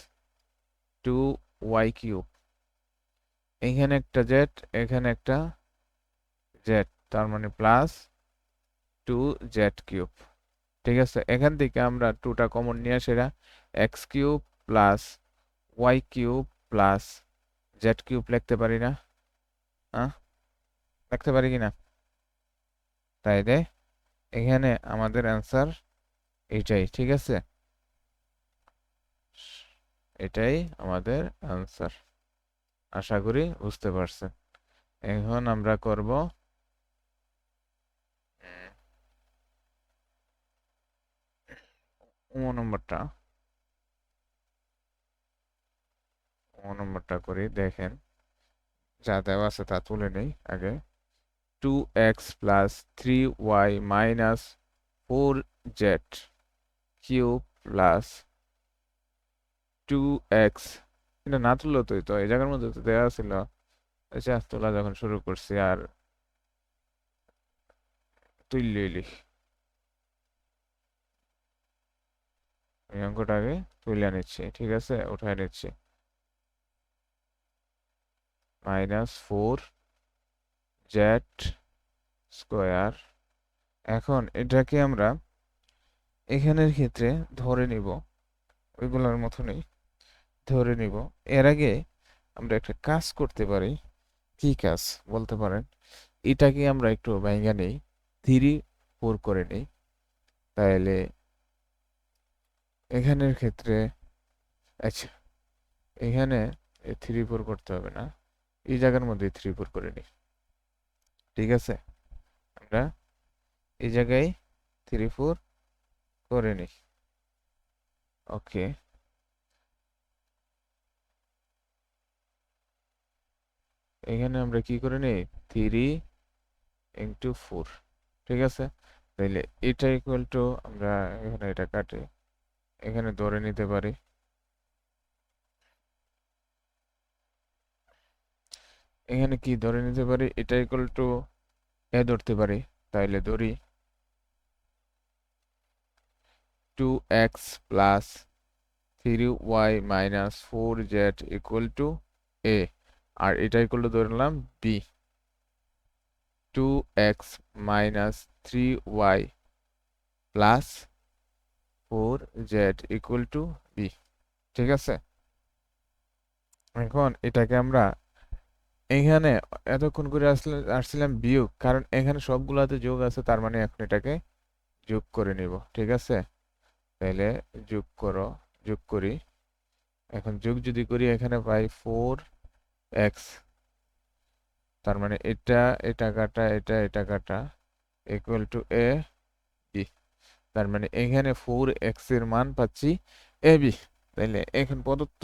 2y কিউব, এখানে একটা জেড, এখানে একটা জেড, তার মানে প্লাস 2z কিউব। ঠিক আছে, এখান থেকে আমরা 2টা কমন নিয়ে সেটা x cube plus y cube plus z cube লিখতে পারি না? হ্যাঁ, লিখতে পারি কিনা? তাইলে এখানে আমাদের অ্যান্সার এটাই। ঠিক আছে, এটাই আমাদের অ্যান্সার। আশা করি বুঝতে পারছেন। এখন আমরা করব নম্বরটা, করি। দেখেন যা দেওয়া আছে তা তুলে নেই আগে। 2x plus 3y minus 4z cube plus 2x, এটা না তুললো তো এই জায়গার মধ্যে তো দেওয়া ছিল, আচ্ছা তোলা যখন শুরু করছি আর তুললি এই অঙ্কটাকে তুলে নিচ্ছি। ঠিক আছে, উঠায় নিচ্ছি মাইনাস 4z স্কোয়ার। এখন এটাকে আমরা এখানের ক্ষেত্রে ধরে নিব, ওইগুলোর মতনই ধরে নিব। এর আগে আমরা একটা কাজ করতে পারি। কি কাজ বলতে পারেন? এটাকে আমরা একটু ভাঙা নেই, 3 4 করে নেই, তাহলে এখানের ক্ষেত্রে আচ্ছা এখানে 3 4 করতে হবে না, এই জায়গার মধ্যে 3 4 করে নিই। ঠিক আছে, আমরা এই জায়গায় 3 4 করে নিই। ওকে, এখানে আমরা কি করে নিই 3 × 4। ঠিক আছে, তাহলে এটা ইকুয়াল টু, আমরা এখানে এটা কাটে এখানে ধরে নিতে পারি, এখানে কি ধরে নিতে পারি, এটা ইকুয়াল টু এ ধরতে পারি, তাইলে ধরি 2x plus 3y minus 4z equal to A, আর এটা ইকুয়াল টু ধরলাম B, 2x minus 3y plus 4z equal to B. ঠিক আছে, এখন এটাকে আমরা এখানে এতক্ষণ করে আসছিলাম বিয়োগ, কারণ এখানে সবগুলাতে যোগ আছে, তার মানে এখন এটাকে যোগ করে নিব। ঠিক আছে, তাহলে যোগ করো, যোগ করি। এখন যোগ যদি করি এখানে পাই 4x, তার মানে এটা এটা কাটা এটা কাটা ইকুয়াল টু এ বি, তার মানে এখানে 4x এর মান পাচ্ছি এ বি। তাইলে এখন প্রদত্ত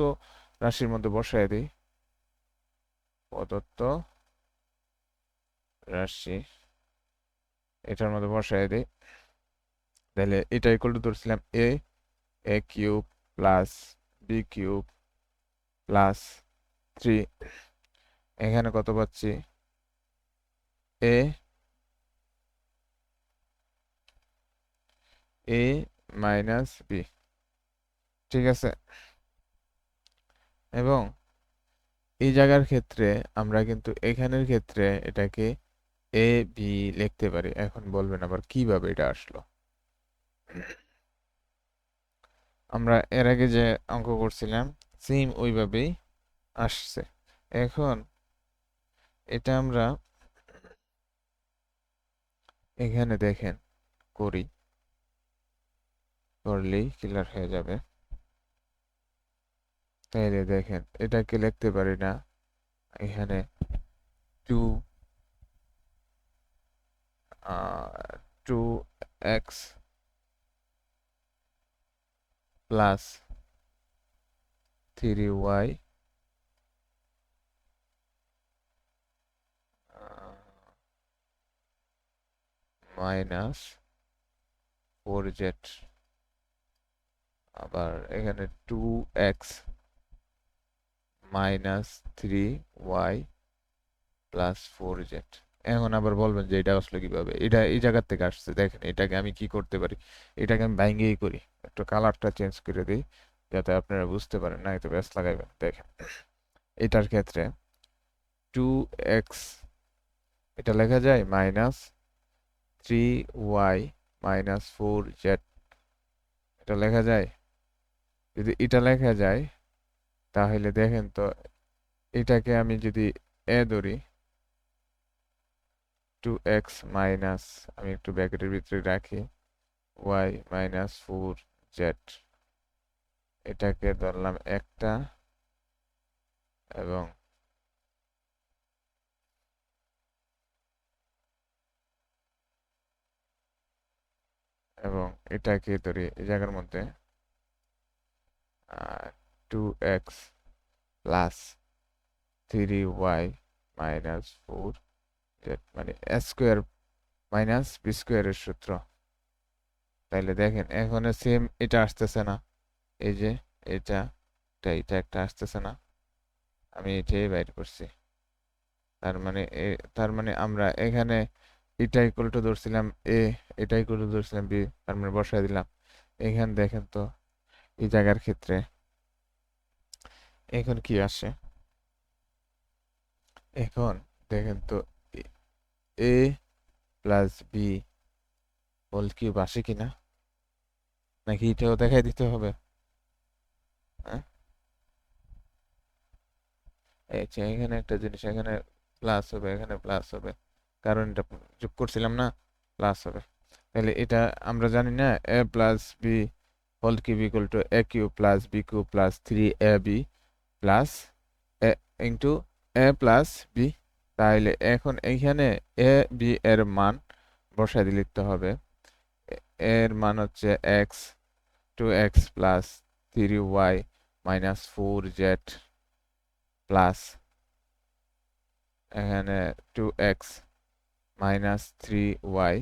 রাশির মধ্যে বসায় দিই, প্রদত্ত রাশি এটার মধ্যে বসায় দিই। তাহলে এটা ইকুয়াল টু ধরছিলাম A, A cube plus B cube plus 3, এখানে কত পাচ্ছি এ, এ মাইনাস বি। ঠিক আছে, এবং এই জায়গার ক্ষেত্রে আমরা কিন্তু এখানের ক্ষেত্রে এটাকে এ বি লিখতে পারি। এখন বলবেন আবার কিভাবে এটা আসলো? আমরা এর আগে যে অঙ্ক করছিলাম সেম ওইভাবেই আসছে। এখন এটা আমরা এখানে দেখেন করি, করলেই ক্লিয়ার হয়ে যাবে। তাইলে দেখেন এটাকে লিখতে পারি না এখানে 2 2x plus 3y minus 4z, আবার এখানে 2x minus 3y plus 4z। এখন আবার বলবেন যে এটা আসলে কিভাবে, এটা এই জায়গার থেকে আসছে। দেখেন এটাকে আমি কি করতে পারি, এটাকে আমি ভাঙ্গেই করি, একটু কালারটা চেঞ্জ করে দিই যাতে আপনারা বুঝতে পারেন, না তো ব্যাস লাগাইবেন। দেখেন এটার ক্ষেত্রে 2x এটা লেখা যায় মাইনাস 3y মাইনাস 4z, এটা লেখা যায়। যদি এটা লেখা যায় তাহলে দেখেন তো, এটাকে আমি যদি এ ধরি 2x মাইনাস, আমি একটু ব্র্যাকেটের ভিতরে রাখি, y মাইনাস 4z, এটাকে ধরলাম একটা, এবং এবং এটাকে ধরি এই জায়গার মধ্যে 2x plus 3y minus 4z, মানে a স্কোয়ার মাইনাস বি স্কোয়ারের সূত্র। তাইলে দেখেন এখন সেম এটা আসতেছে না, এই যে এটা এটা একটা আসতেছে না, আমি এটাই বাইর করছি। তার মানে আমরা এখানে এটা ইকুয়াল টু ধরছিলাম এ, এটা ইকুয়াল টু ধরছিলাম বি, তার মানে বসাই দিলাম। এখানে দেখেন তো এই জায়গার ক্ষেত্রে এখন কি আসে, এখন দেখেন তো a plus B whole cube আসে কিনা, নাকি এটাও দেখাই দিতে হবে? হ্যাঁ, এই যে এখানে একটা জিনিস, এখানে প্লাস হবে, এখানে প্লাস হবে, কারণ এটা যোগ করছিলাম না, প্লাস হবে। তাহলে এটা আমরা জানি না a plus B whole cube equal to A cube plus B cube plus 3ab plus a into a plus b. তাহলে এখন এইখানে এ বি এর মান বসাই দিয়ে লিখতে হবে। এর মান হচ্ছে x, 2x plus 3y minus 4z plus এখানে 2x minus 3y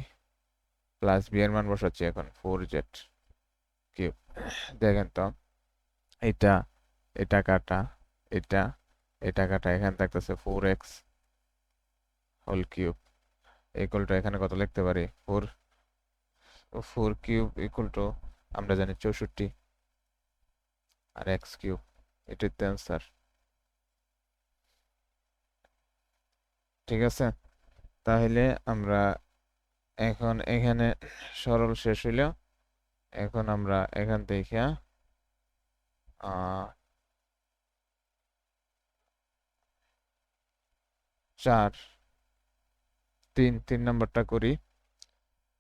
plus B এর মান বসাচ্ছি এখন 4z কিউব। দেখেন তো এটা এটা কাটা, এটা এটা কাটা, এখানে থাকতেছে 4x whole cube equal two, এখানে কত লিখতে পারি 4 কিউব ইকুয়াল টু আমরা জানি 64, আর x কিউব, এটাই তো অ্যান্সার। ঠিক আছে, তাহলে আমরা এখন এখানে সরল শেষ হইল। এখন আমরা এখান থেকে 4 3 নম্বরটা করি।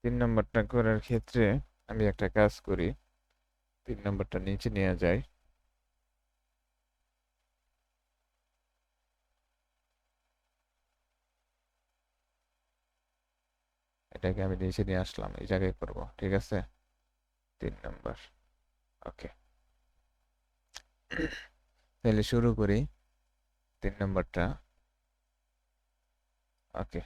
3 নম্বরটা করার ক্ষেত্রে আমি একটা কাজ করি, 3 নম্বরটা নিচে নিয়ে যাই। এটাকে আমি নিচে নিয়ে আসলাম, এই জায়গায় করব। ঠিক আছে, 3 নম্বর। ওকে, তাহলে শুরু করি 3 নম্বরটা। ওকে,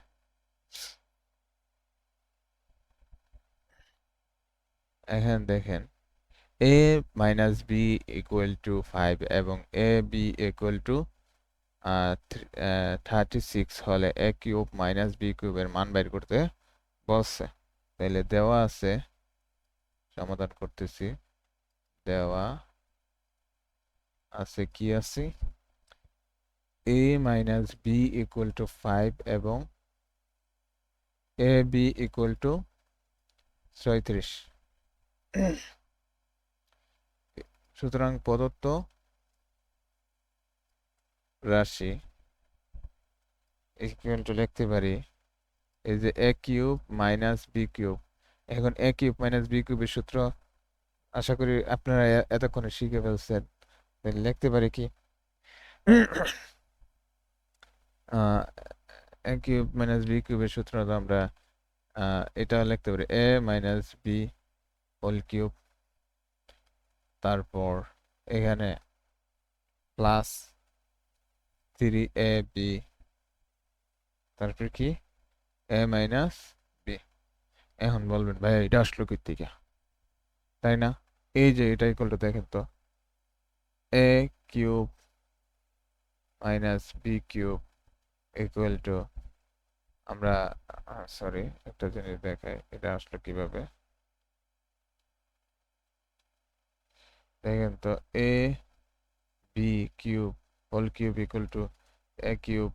এখন দেখেন a minus b equal to 5 এবং এ বি ইকুয়াল টু 36 হলে এ কিউব মাইনাস বি কিউবের মান বের করতে বলছে। তাহলে দেওয়া আছে, সমাধান করতেছি। দেওয়া আছে, কি আছে, a minus b equal to 5 এবং এ বি ইকুয়াল টু 36। সুতরাং প্রদত্ত রাশি ইকুয়াল টু লিখতে পারি এই যে এ কিউব মাইনাস বি কিউব। এখন এ কিউব মাইনাস বি কিউবের সূত্র আশা করি আপনারা এতক্ষণে শিখে ফেলছেন। তাহলে লিখতে পারি কি, এ কিউব মাইনাস বি কিউবের সূত্র তো আমরা এটা লিখতে পারি এ মাইনাস বি হোল কিউব, তারপর এখানে প্লাস 3ab, তারপর কি এ মাইনাস বি। এখন বলবেন ভাই এটা আসলো কই থেকে, তাই না? এই যে এটা ইকুয়াল টু, দেখেন তো, a cube minus B cube equal to, আমরা সরি একটা জিনিস দেখাই এটা আসলো কিভাবে। দেখেন তো, a b cube whole cube equal to A cube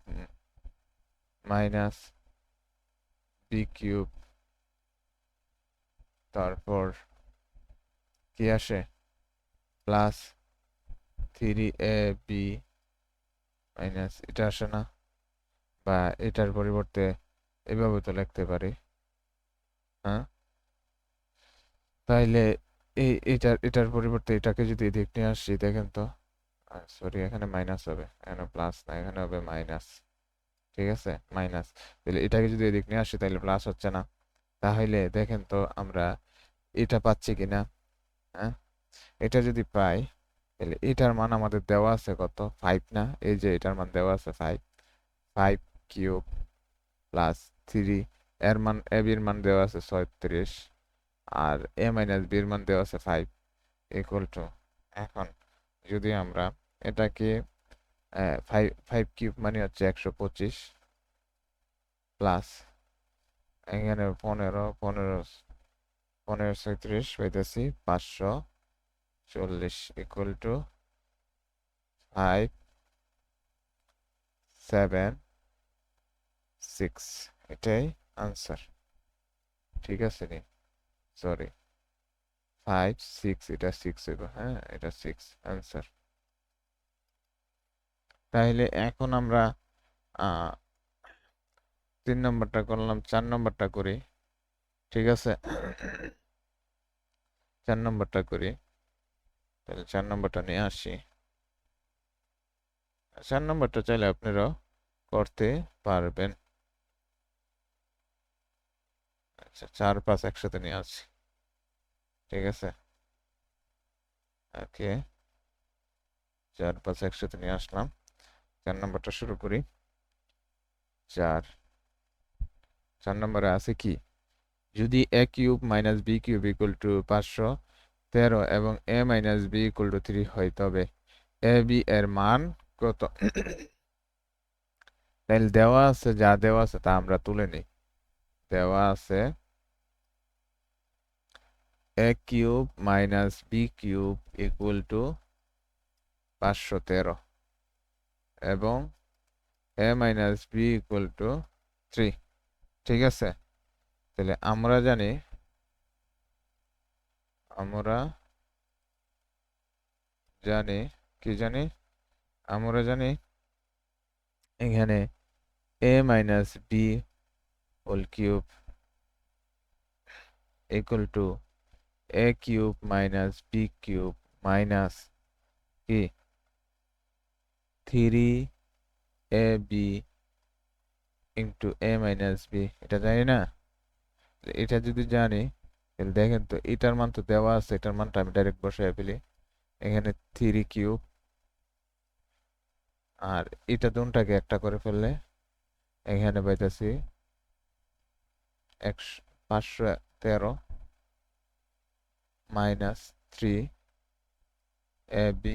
minus B cube, তারপর কি আসে প্লাস 3ab মাইনাস, এটা আসে না? বা এটার পরিবর্তে এভাবে তো লিখতে পারি, হ্যাঁ? তাইলে এটার পরিবর্তে এটাকে যদি এদিক নিয়ে আসি, দেখেন তো, সরি এখানে মাইনাস হবে, এখানে প্লাস না, এখানে হবে মাইনাস। ঠিক আছে, মাইনাস। তাহলে এটাকে যদি এদিক নিয়ে আসি তাহলে প্লাস হচ্ছে না। তাহলে দেখেন তো আমরা এটা পাচ্ছি কিনা, হ্যাঁ? এটা যদি পাই তাহলে এটার মান আমাদের দেওয়া আছে কত, 5 না? এই যে এটার মান দেওয়া আছে 5, 5 কিউব প্লাস 3, এর মান এ বির মান দেওয়া আছে 36, আর এ মাইনাস বির মান দেওয়া আছে 5 ইকুয়াল টু, এখন যদি আমরা এটাকে 5 কিউব মানে হচ্ছে 125 প্লাস এখানে 15 15 15 36 পাইতেছি 540 ইকুয়াল টু 5 7 6, এটাই আনসার। ঠিক আছে নি, সরি 5 6, এটা 6 হইব, হ্যাঁ এটা 6 আনসার। তাহলে এখন আমরা 3 নম্বরটা করলাম, 4 নম্বরটা করি। ঠিক আছে, 4 নম্বরটা করি। তাহলে 4 নম্বরটা নিয়ে আসি। 4 নম্বরটা চাইলে আপনারাও করতে পারবেন। আচ্ছা, 4 5 একসাথে নিয়ে আসি। ঠিক আছে, ওকে, 4 5 একসাথে নিয়ে আসলাম। 4 নম্বরটা শুরু করি। 4 নম্বরে আছে কি, যদি a cube minus B cube equal to 513 এবং a minus b equal to 3 হয়, তবে এ বি এর মান কত? তাহলে দেওয়া আছে, যা দেওয়া আছে তা আমরা তুলে নিই। দেওয়া আছে a cube minus B cube equal to 513 এবং a minus b equal to 3। ঠিক আছে, তাহলে আমরা জানি আমরা জানি কি জানি আমরা জানি এখানে এ minus B whole cube equal to A cube minus B cube minus কি 3ab ইন্টু এ মাইনাস বি। এটা জানি না? এটা যদি জানি তাহলে দেখেন তো, এটার মান তো দেওয়া আছে, এটার মানটা আমি ডাইরেক্ট বসাই ফেলি। এখানে 3 কিউব আর এটা দুটাকে একটা করে ফেললে এখানে পাইতেছি 513 মাইনাস 3ab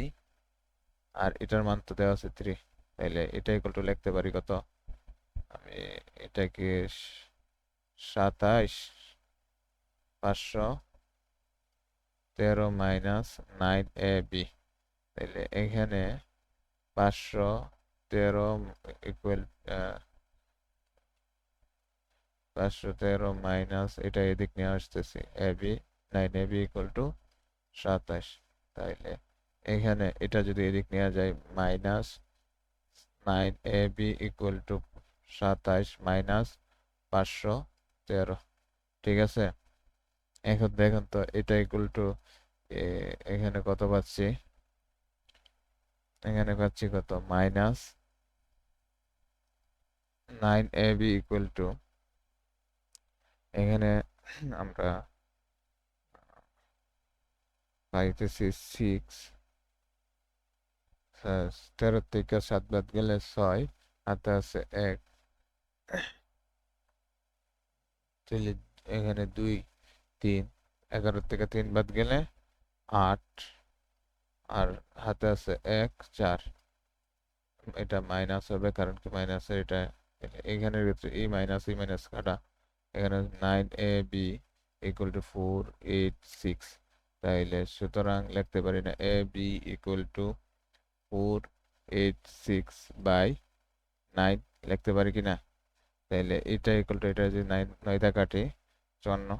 আর এটার মান তো দেওয়া আছে 3। তাহলে এটা ইকুয়াল টু লিখতে পারি কত? আমি এটাকে 27 513 মাইনাস 9ab। তাহলে এখানে 513 ইকুয়াল 513 মাইনাস এটা এদিক নিয়ে আসতেছি এবি 9ab ইকুয়াল টু 27। তাইলে এখানে এটা যদি এদিক নেওয়া যায় minus 9ab equal to 27 minus 513। ঠিক আছে, এখন দেখুন তো এটা ইকুয়াল টু এখানে কত পাচ্ছি? এখানে পাচ্ছি কত? মাইনাস 9ab ইকুয়াল টু এখানে আমরা পাইতেছি 6। 13 থেকে 7 বাদ গেলে 6, হাতে আছে 1। তাহলে এখানে 2 3, 11 থেকে 3 বাদ গেলে 8 আর হাতে আছে 1 4। এটা মাইনাস হবে কারণ কি মাইনাসের এটা এখানের ক্ষেত্রে ই মাইনাস কাটা। এখানে 9ab ইকুয়াল টু 4 8 6। তাইলে সুতরাং লিখতে পারি না a b equal two 4 8 6 by 9 লিখতে পারি কি না? তাইলে এটা ইকুয়াল টু এটা যদি 9 9 কাটি 54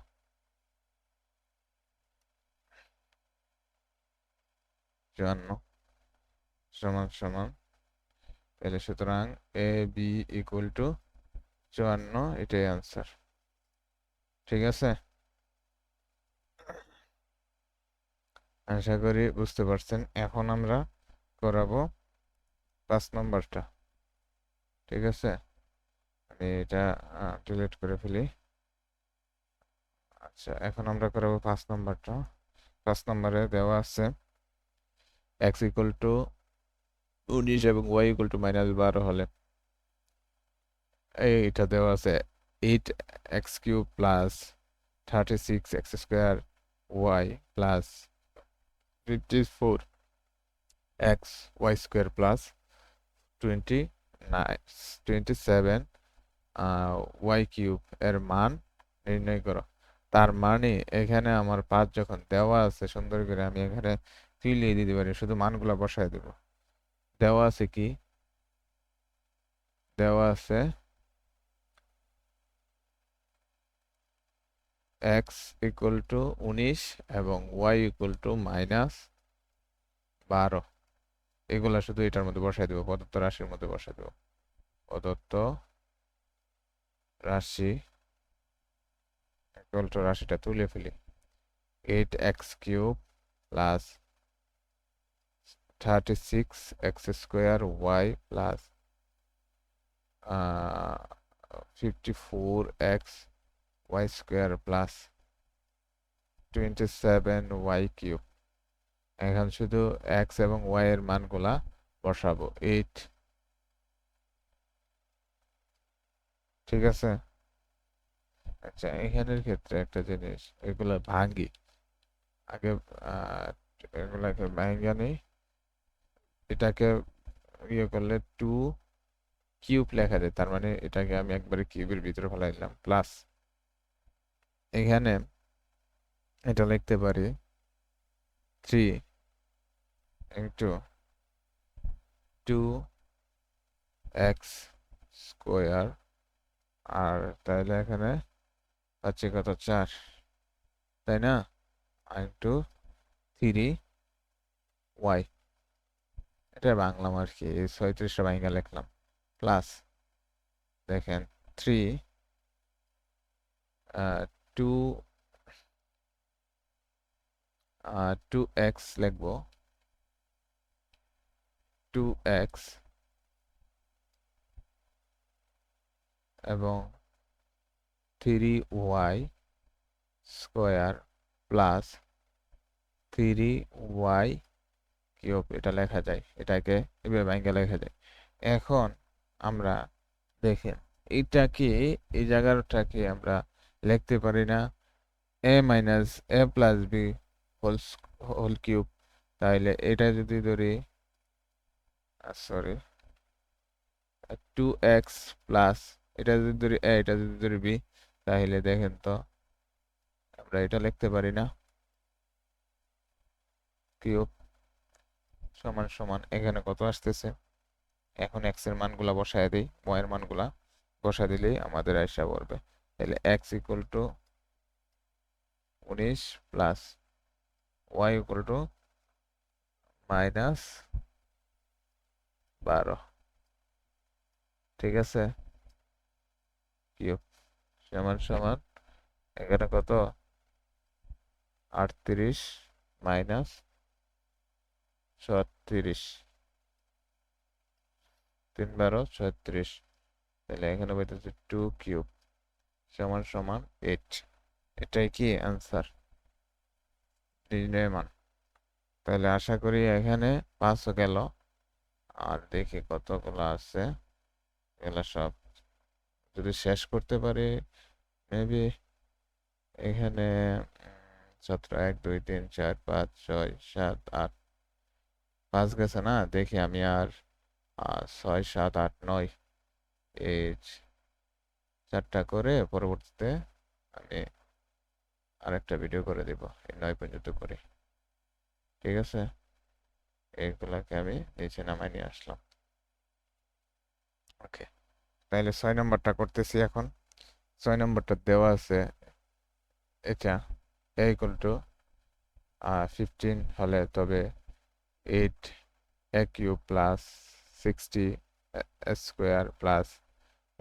54 সমান সমান। তাহলে সুতরাং এ বি ইকুয়াল টু 54, এটাই আনসার। ঠিক আছে, আশা করি বুঝতে পারছেন। এখন আমরা করাবো 5 নম্বরটা। ঠিক আছে, আমি এটা ডিলিট করে ফেলি। আচ্ছা, এখন আমরা করাবো 5 নম্বরটা। 5 নম্বরে দেওয়া আছে x ইকুয়াল টু 19 এবং y ইকুয়াল টু -12 হলে এইটা দেওয়া আছে 8x³ plus 36x² y plus 54xy² plus 27 y³ এর মান নির্ণয় করো। তার মানে এখানে আমার 5 যখন দেওয়া আছে সুন্দর করে আমি এখানে তুলিয়ে দিতে পারি, শুধু মানগুলো বসায় দেব। দেওয়া আছে কি? দেওয়া আছে x ইকুয়াল টু 19 এবং y ইকুয়াল টু -12। এগুলা শুধু এটার মধ্যে বসাই দেবো, প্রদত্ত রাশির মধ্যে বসাই দেবো। প্রদত্ত রাশি ইকুয়াল টু রাশিটা তুলে ফেলি। 8x³ plus 36x² plus 54xy² plus 27y³ এখন শুধু x এবং y এর মানগুলা বসাবো। 8। ঠিক আছে, আচ্ছা এখানের ক্ষেত্রে একটা জিনিস, এগুলা ভাঙ্গি আগে, এগুলাকে ভাঙ্গা নেই। এটাকে ইয়ে করলে 2 কিউব লেখা যায়, তার মানে এটাকে আমি একবারে কিউবের ভিতরে ফেলাই দিলাম। প্লাস এখানে এটা লিখতে পারি 3 ইন্টু 2 এক্স স্কোয়ার, আর তাহলে এখানে পাচ্ছি কত 4, তাই না? ইন্টু 3y, এটা বাংলাম আর কি, 36টা ভাঙা লিখলাম, প্লাস দেখেন 3 টু 2x লিখবো, 2x এবং 3y square plus 3y cube, এটা লেখা যায়, এটাকে এভাবে ভাঙা লেখা যায়। এখন আমরা দেখেন এটাকে, এই জায়গাটাকে আমরা লিখতে পারি না a minus a plus B whole cube, তাহলে এটা যদি ধরি, সরি, 2x প্লাস, এটা যদি ধরি a, এটা যদি ধরি b, তাহলে দেখেন তো আমরা এটা লিখতে পারি না, কিউব সমান সমান এখানে কত আসতেছে। এখন x এর মানগুলা বসায় দিই, y এর মানগুলা বসা দিলেই আমাদের আইসা পড়বে। তাহলে x equal to 19 plus y equal to -12, ঠিক আছে? কিউব সমান সমান এখানে কত 38 মাইনাস 36, 3 12 36, তাহলে এখানে বলতেছে 2 কিউব সমান সমান 8। এটাই কি অ্যান্সার, নির্ণয় মান। তাহলে আশা করি এখানে 5 গেল, আর দেখি কতগুলো আছে, এগুলা সব যদি শেষ করতে পারি মেবি এখানে 17 1 2 3 4 5 6 7 8, 5 গেছে না, দেখি আমি আর 6 7 8 9 এই 4টা করে পরবর্তীতে আমি আরেকটা ভিডিও করে দিব, এই 9 পর্যন্ত করি, ঠিক আছে? এইগুলাকে আমি নিচে নামাই নিয়ে আসলাম। ওকে, তাহলে 6 নম্বরটা করতেছি এখন। 6 নম্বরটা দেওয়া আছে, এটা a ইকুয়াল টু 15 হলে তবে 8 a cube plus 60 a square plus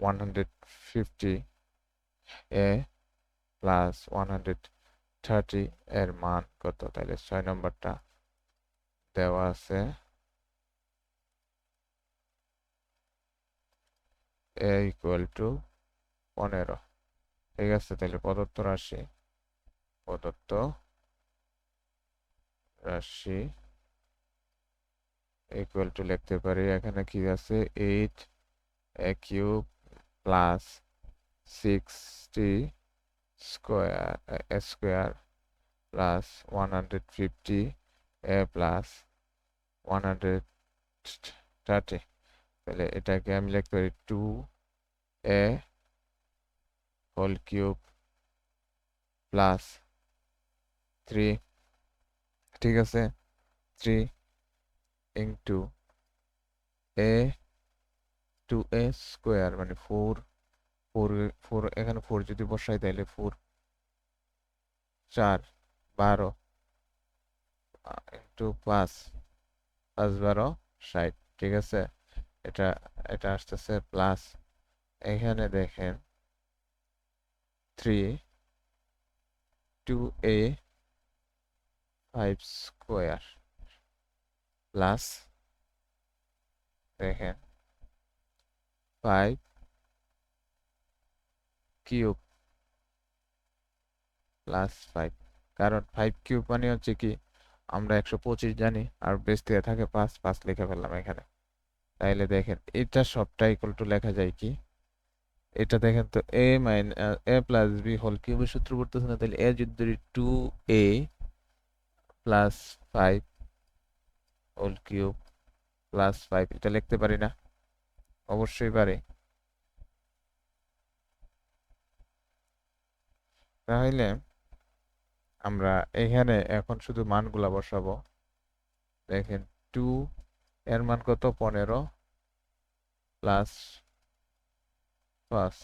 150 a plus 130 এর মান কত? তাহলে 6 নম্বরটা দেওয়া আছে a ইকুয়াল টু 15, ঠিক আছে? তাহলে প্রদত্ত রাশি ইকুয়াল টু লিখতে পারি, এখানে কি আছে 8 a cube plus 60 square plus 150 a plus 130, তাহলে এটাকে আমি লিখতে পারি 2a হোল কিউব প্লাস 3, ঠিক আছে? 3 ইন্টু a 2a স্কোয়ার মানে 4 4 4, এখানে 4 যদি বসাই তাহলে 4 4 12 ইন্টু 5 5 12 60, ঠিক আছে? এটা এটা আসতেছে প্লাস, এখানে দেখেন 3 2a 5 স্কোয়ার প্লাস দেখেন 5 কিউব প্লাস 5, কারণ 5 কিউব মানে হচ্ছে কি আমরা 125 জানি, আর বেস দিয়ে থাকে 5 5 লিখে ফেললাম এখানে। তাইলে দেখেন এটা সবটা ইকুয়াল টু লেখা যায় কি, এটা দেখেন তো a প্লাস বি হোল কিউবের সূত্র করতেছে না, তাহলে a যদি ধরি 2a plus 5 whole cube plus 5, এটা লিখতে পারি না? অবশ্যই পারি। তাহলে আমরা এখানে এখন শুধু মানগুলা বসাবো। দেখেন 2 এর মান কত 15, প্লাস 5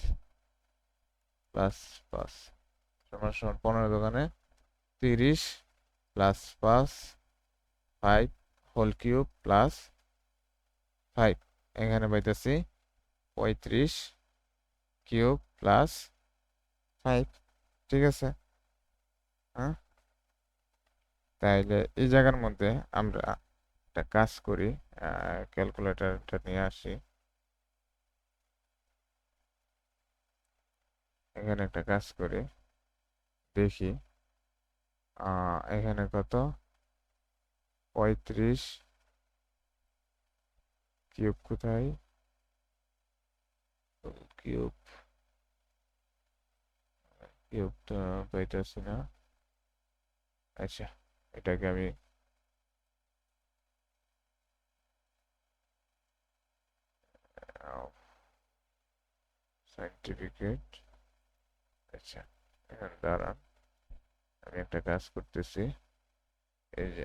প্লাস 5 সমান সমান 15 দোকানে 30 প্লাস 5 5 হোল কিউব প্লাস 5 এখানে পাইতেছি 35 কিউব প্লাস 5। ঠিক আছে? হ্যাঁ, তাইলে এই জায়গার মধ্যে আমরা একটা কাজ করি, ক্যালকুলেটরটা নিয়ে আসি। এখানে একটা কাজ করি, দেখি এখানে কত, 35 কিউব কোথায়, কিউব কিউবটা পাইতেছি না। আচ্ছা, এটাকে আমি সার্টিফিকেট, আচ্ছা এখানে দাঁড়ান, আমি একটা কাজ করতেছি। এই যে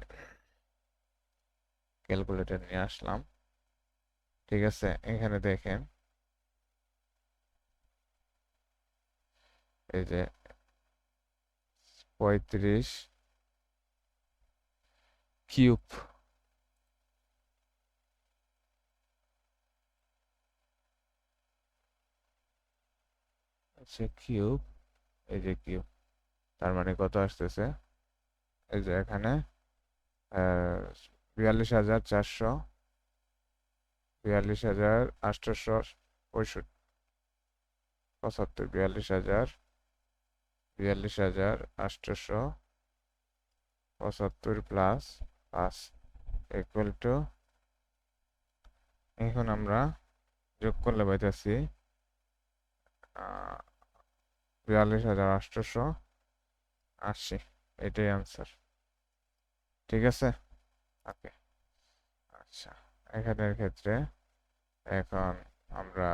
ক্যালকুলেটর নিয়ে আসলাম। ঠিক আছে, এখানে দেখেন, এই যে 35 কিউব, আচ্ছা কিউব, এই যে কিউব, তার মানে কত আসতেছে, এই যে এখানে 42,400, 42,875, 42,875 প্লাস 5 ইকুয়াল টু, এখন আমরা যোগ করলে পাইতেছি 42,880। এটাই আনসার। ঠিক আছে? ওকে। আচ্ছা, এখানের ক্ষেত্রে এখন আমরা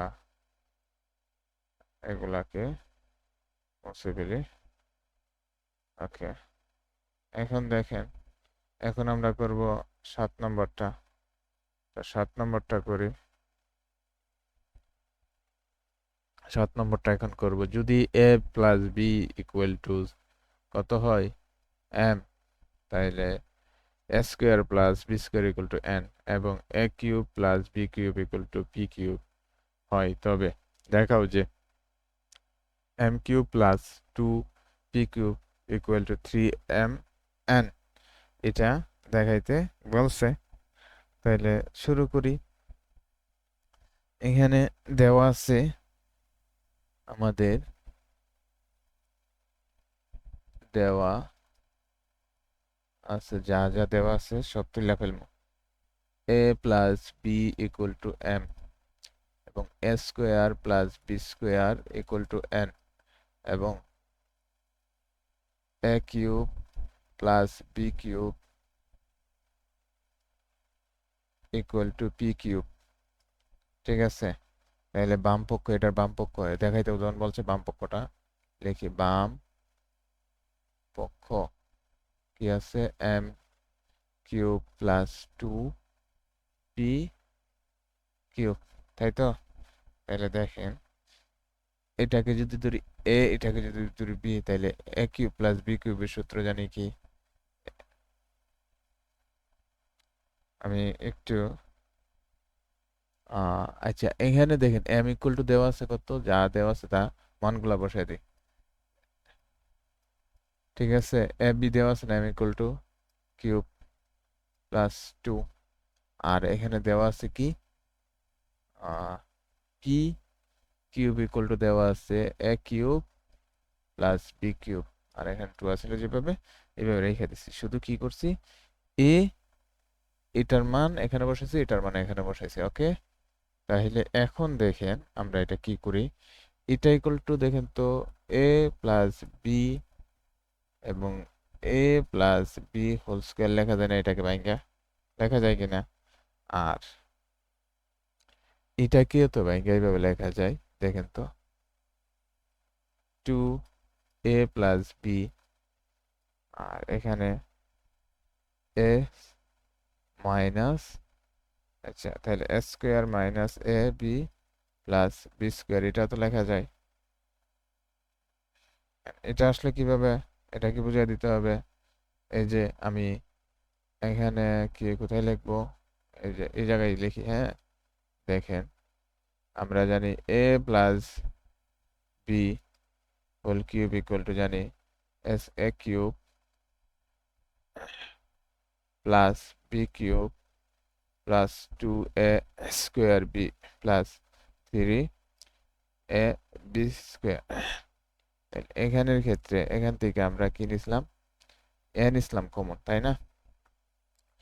এগুলাকে মুছে ফেলি। ওকে, এখন দেখেন, এখন আমরা করব 7 নম্বরটা। 7 নম্বরটা করি। 7 নম্বরটা এখন করব, যদি a plus b equal to কত হয়, এম, তাইলে a square plus B square equal to n, এবং a cube plus B cube equal to p cube হয়, তবে দেখাও যে m cube plus 2 p cube equal to 3 m n, এটা দেখাইতে বলছে। তাইলে শুরু করি। এখানে দেওয়া আছে আমাদের, দেওয়া আছে যা যা দেওয়া আছে সব তুলে ফেলবো। A plus b equal to m, এবং a square plus B square equal to n, এবং a cube plus B cube equal to p cube. ঠিক আছে, তাহলে বাম পক্ষ, এটার বাম পক্ষ দেখাইতে উদাহরণ বলছে, বাম পক্ষটা লিখি, বাম পক্ষ কি আছে, m cube plus 2 p cube, তাই তো? তাহলে দেখেন, এটাকে যদি ধরি এ, এটাকে যদি ধরি বি, তাহলে এ কিউব প্লাস বি কিউবের সূত্র জানি কি, আমি একটু আচ্ছা এখানে দেখেন এম ইকুয়াল টু দেওয়া আছে কত, যা দেওয়া আছে তা মানগুলা বসাই দিই। ঠিক আছে, এ বি দেওয়া আছে না, m equal to cube plus 2, আর এখানে দেওয়া আছে কি, পি কিউব ইকুয়াল টু দেওয়া আছে a cube plus B cube, আর এখানে 2 আসলে যেভাবে, এইভাবে রেখে দিচ্ছি। শুধু কি করছি, এ, এটার মান এখানে বসাইছি, এটার মান এখানে বসাইছি। ওকে, তাহলে এখন দেখেন আমরা এটা কি করি। এটা ইকুয়াল টু দেখেন তো, এ প্লাস বি এবং এ প্লাস বি হোল স্কয়ার লেখা যায় না, এটাকে ভাঙা লেখা যায় কিনা, আর এটাকেও তো ভাঙা এইভাবে লেখা যায়, দেখেন তো, 2a প্লাস বি, আর এখানে এ মাইনাস আচ্ছা, তাহলে এ square minus a b plus B square, এটা তো লেখা যায়। এটা আসলে কিভাবে, এটা কি বুঝিয়ে দিতে হবে? এই যে আমি এখানে কি কোথায় লিখবো, এই যে এই জায়গায় লিখি, হ্যাঁ। দেখেন, আমরা জানি a plus B whole cube equal to জানি এস a cube plus B cube plus 2a square B plus 3a b square. এখানের ক্ষেত্রে এখান থেকে আমরা কি নিছিলাম, এ নিছিলাম কমন, তাই না?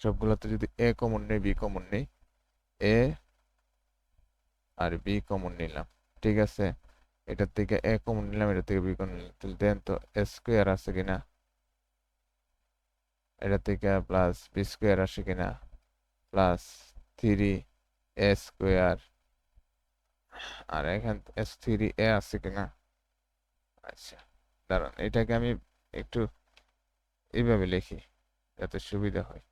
সবগুলোতে যদি এ কমন নেই, বি কমন নেই, এ আর বি কমন নিলাম, ঠিক আছে। এটার থেকে এ কমন নিলাম, এটার থেকে বি কমন নিলাম, তাহলে দেন তো এ স্কোয়ার আছে কিনা, এটা থেকে প্লাস বি স্কোয়ার আসে কিনা, প্লাস 3a স্কোয়ার, আর এখান S3a আছে কিনা। আচ্ছা, দাঁড়ান, এটাকে আমি একটু এইভাবে লিখি যাতে সুবিধা হয়।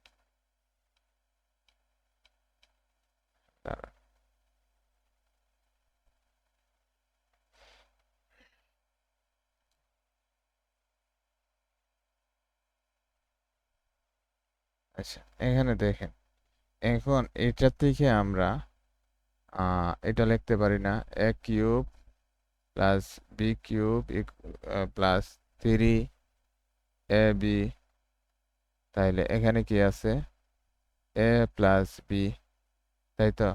দাঁড়ান, আচ্ছা, এখানে দেখেন, এখন এটা থেকে আমরা এটা লিখতে পারি না, a cube plus B cube plus 3ab, তাইলে এখানে কি আছে, এ প্লাস বি, তাই তো?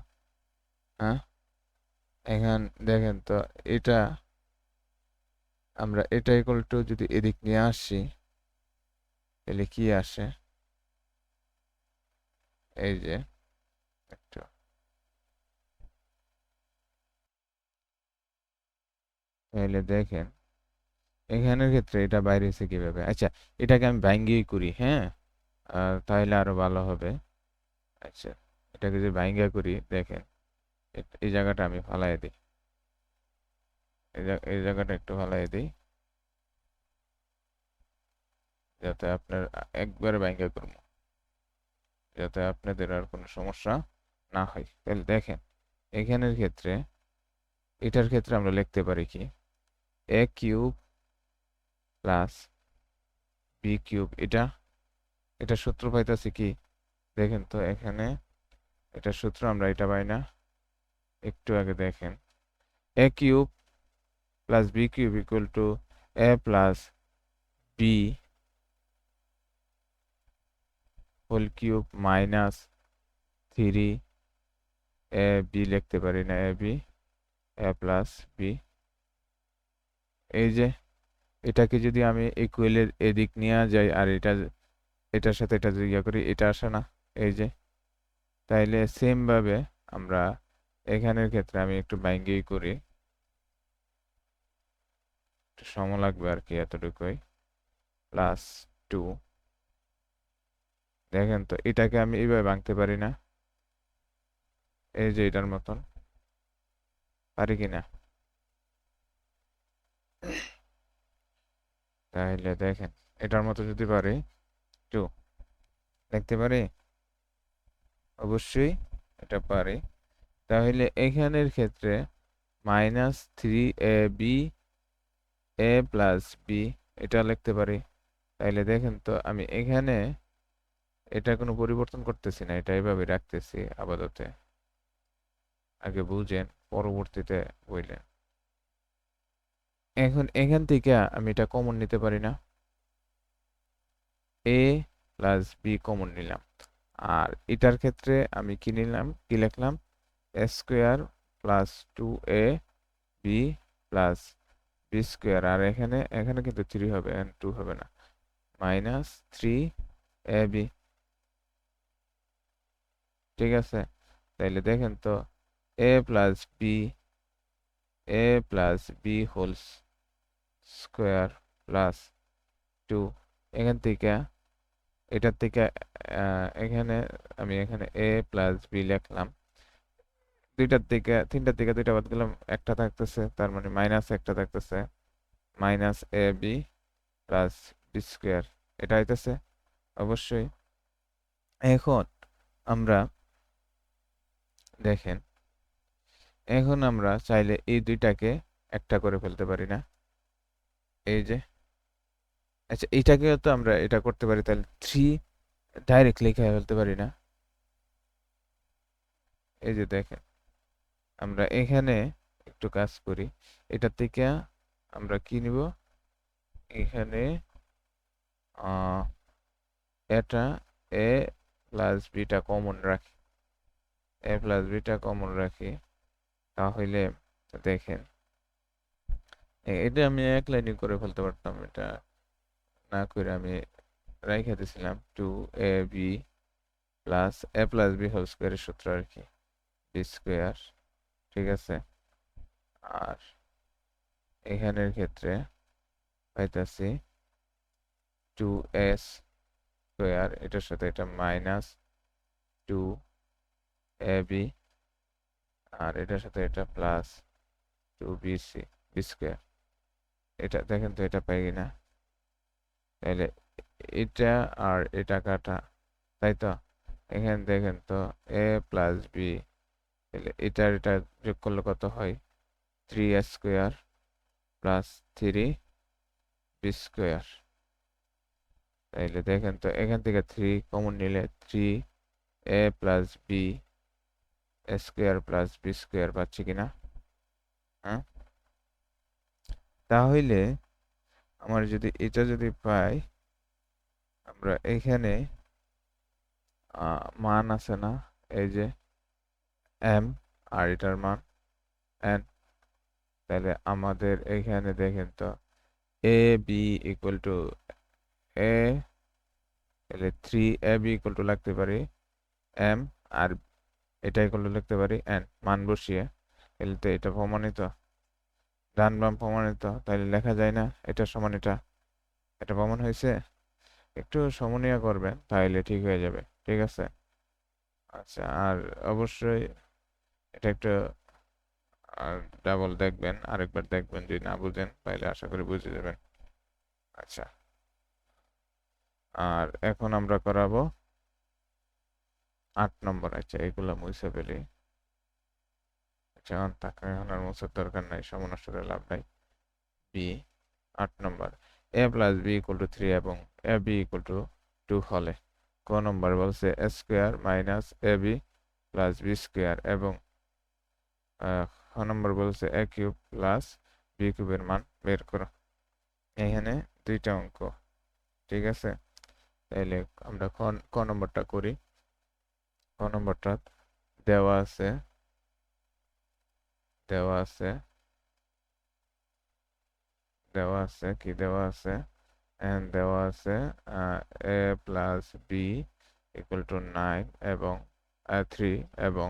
হ্যাঁ, এখন দেখেন তো, এটা আমরা এটা ইকুয়াল টু যদি এদিক নিয়ে আসি, তাহলে কি আসে, এই যে একটু, তাহলে দেখেন এখানের ক্ষেত্রে এটা বাইরে এসে কিভাবে। আচ্ছা, এটাকে আমি ভাঙ্গিয়ে করি, হ্যাঁ। তাহলে আরো ভালো হবে। আচ্ছা, এটাকে যে ভাঙ্গা করি, দেখেন এই জায়গাটা আমি ফালাই দিই, এই জায়গাটা একটু ফালাই দিই, যাতে আপনার একবারে ভাঙ্গা করবো, যাতে আপনাদের আর কোনো সমস্যা না হয়। তাহলে দেখেন, এখানের ক্ষেত্রে এটার ক্ষেত্রে আমরা লিখতে পারি কি, এ কিউব প্লাস বি কিউব, এটা এটা সূত্র পাইতেছি কি, দেখেন তো এখানে এটা সূত্র আমরা এটা পাই না, একটু আগে দেখেন, এ cube plus B cube equal to a plus B whole cube minus 3 A b লিখতে পারি না, a b a plus b. এই যে এটাকে যদি আমি ইকুয়ালের এদিক নিয়ে যাই, আর এটা এটার সাথে এটা যদি ইয়া করি, এটা আসে না, এই যে। তাইলে সেম ভাবে আমরা এখানের ক্ষেত্রে আমি একটু বাইঙ্গেই করি, একটু সময় লাগবে আর কি, এতটুকুই, প্লাস 2। দেখেন তো, এটাকে আমি এইভাবে ভাঙতে পারি না, এই যে এটার মতন, পারি কিনা? তাহলে দেখেন, এটার মতো যদি পারি, 2 লিখতে পারি, অবশ্যই এটা পারি। তাহলে এখানের ক্ষেত্রে -3ab এ প্লাস বি, এটা লিখতে পারি। তাইলে দেখেন তো, আমি এখানে এটা কোনো পরিবর্তন করতেছি না, এটা এইভাবে রাখতেছি আপাতত, আগে বুঝেন পরবর্তীতে বললেন। এখন এখান থেকে আমি এটা কমন নিতে পারি না, এ প্লাস বি কমন নিলাম, আর এটার ক্ষেত্রে আমি কি নিলাম, কি লিখলাম, a square plus 2a b plus B square, আর এখানে এখানে কিন্তু 3 হবে, 2 হবে না, -3ab, ঠিক আছে। তাইলে দেখেন তো, a plus b a plus B whole square plus 2, এখান থেকে এটার থেকে এখানে আমি এখানে এ প্লাস বি লিখলাম, দুইটার থেকে তিনটার থেকে দুইটা বাদ গেলাম, একটা থাকতেছে, তার মানে মাইনাস একটা থাকতেছে, -ab প্লাস বি স্কোয়ার, এটা হইতেছে অবশ্যই। এখন আমরা দেখেন এখন আমরা চাইলে এই দুইটাকে একটা করে ফেলতে পারি না? এই যে, আচ্ছা এটাকেও তো আমরা এটা করতে পারি, তাহলে থ্রি ডাইরেক্ট লিখে ফেলতে পারি না? এই যে দেখেন, আমরা এখানে একটু কাজ করি, এটা থেকে আমরা কি নিব, এখানে আহ, এটা এ প্লাস বিটা কমন রাখি, এ প্লাস বিটা কমন রাখি, তাহলে দেখেন এটা আমি এক লাইনে করে ফেলতে পারতাম, এটা না করে আমি রাইখা দিছিলাম two a b plus B whole স্কোয়ারের সূত্র আর কি, বি স্কোয়ার। ঠিক আছে, আর এখানের ক্ষেত্রে পাইতাছি টু এস স্কোয়ার, এটার সাথে এটা মাইনাস টু এ বি, আর এটার সাথে এটা plus two b c b square. এটা দেখেন তো এটা পাই কিনা, তাহলে এটা আর এটা কাটা, তাই তো? এখানে দেখেন তো এ প্লাস বি, তাহলে এটা যোগ করলে কত হয়, three a square plus three b square. তাইলে দেখেন তো এখান থেকে থ্রি কমন নিলে three a plus B square plus B square পাচ্ছি কিনা? হ্যাঁ, তাহলে আমার যদি এটা যদি পাই, আমরা এখানে মান আছে না, এই যে এম, আর এটার মান এন, তাহলে আমাদের এখানে দেখেন তো a b equal to a, তাহলে three a b equal to লিখতে পারি এম, আর এটা ইকুয়াল টু লিখতে পারি এন, মান বসিয়ে। তাহলে তো এটা প্রমাণিত, ডান বাম প্রমাণিত, তাহলে লেখা যায় না এটা সমান এটা, এটা প্রমাণ হয়েছে। একটু সমন্বয় করবেন তাহলে ঠিক হয়ে যাবে, ঠিক আছে? আচ্ছা, আর অবশ্যই এটা একটু ডাবল দেখবেন, আরেকবার দেখবেন, যদি না বুঝেন তাহলে আশা করি বুঝে যাবেন। আচ্ছা, আর এখন আমরা করাবো 8 নম্বর। আচ্ছা এগুলো মুছে ফেলি, আচ্ছা তাকে এখন আর মুছার দরকার নাই, সময় নষ্ট করে লাভ নাই। বি 8 নম্বর, a plus b equal to three এবং a b equal to two হলে ক নম্বর বলছে a square minus a b plus B square, এবং খ নম্বর বলছে এ কিউব প্লাস বি কিউবের মান বের করো। এখানে দুইটা অঙ্ক, ঠিক আছে? তাইলে আমরা ক নম্বরটা করি। ক নম্বরটা দেওয়া আছে, দেওয়া আছে, দেওয়া আছে কি দেওয়া আছে, and দেওয়া আছে a plus b equal to nine এবং থ্রি এবং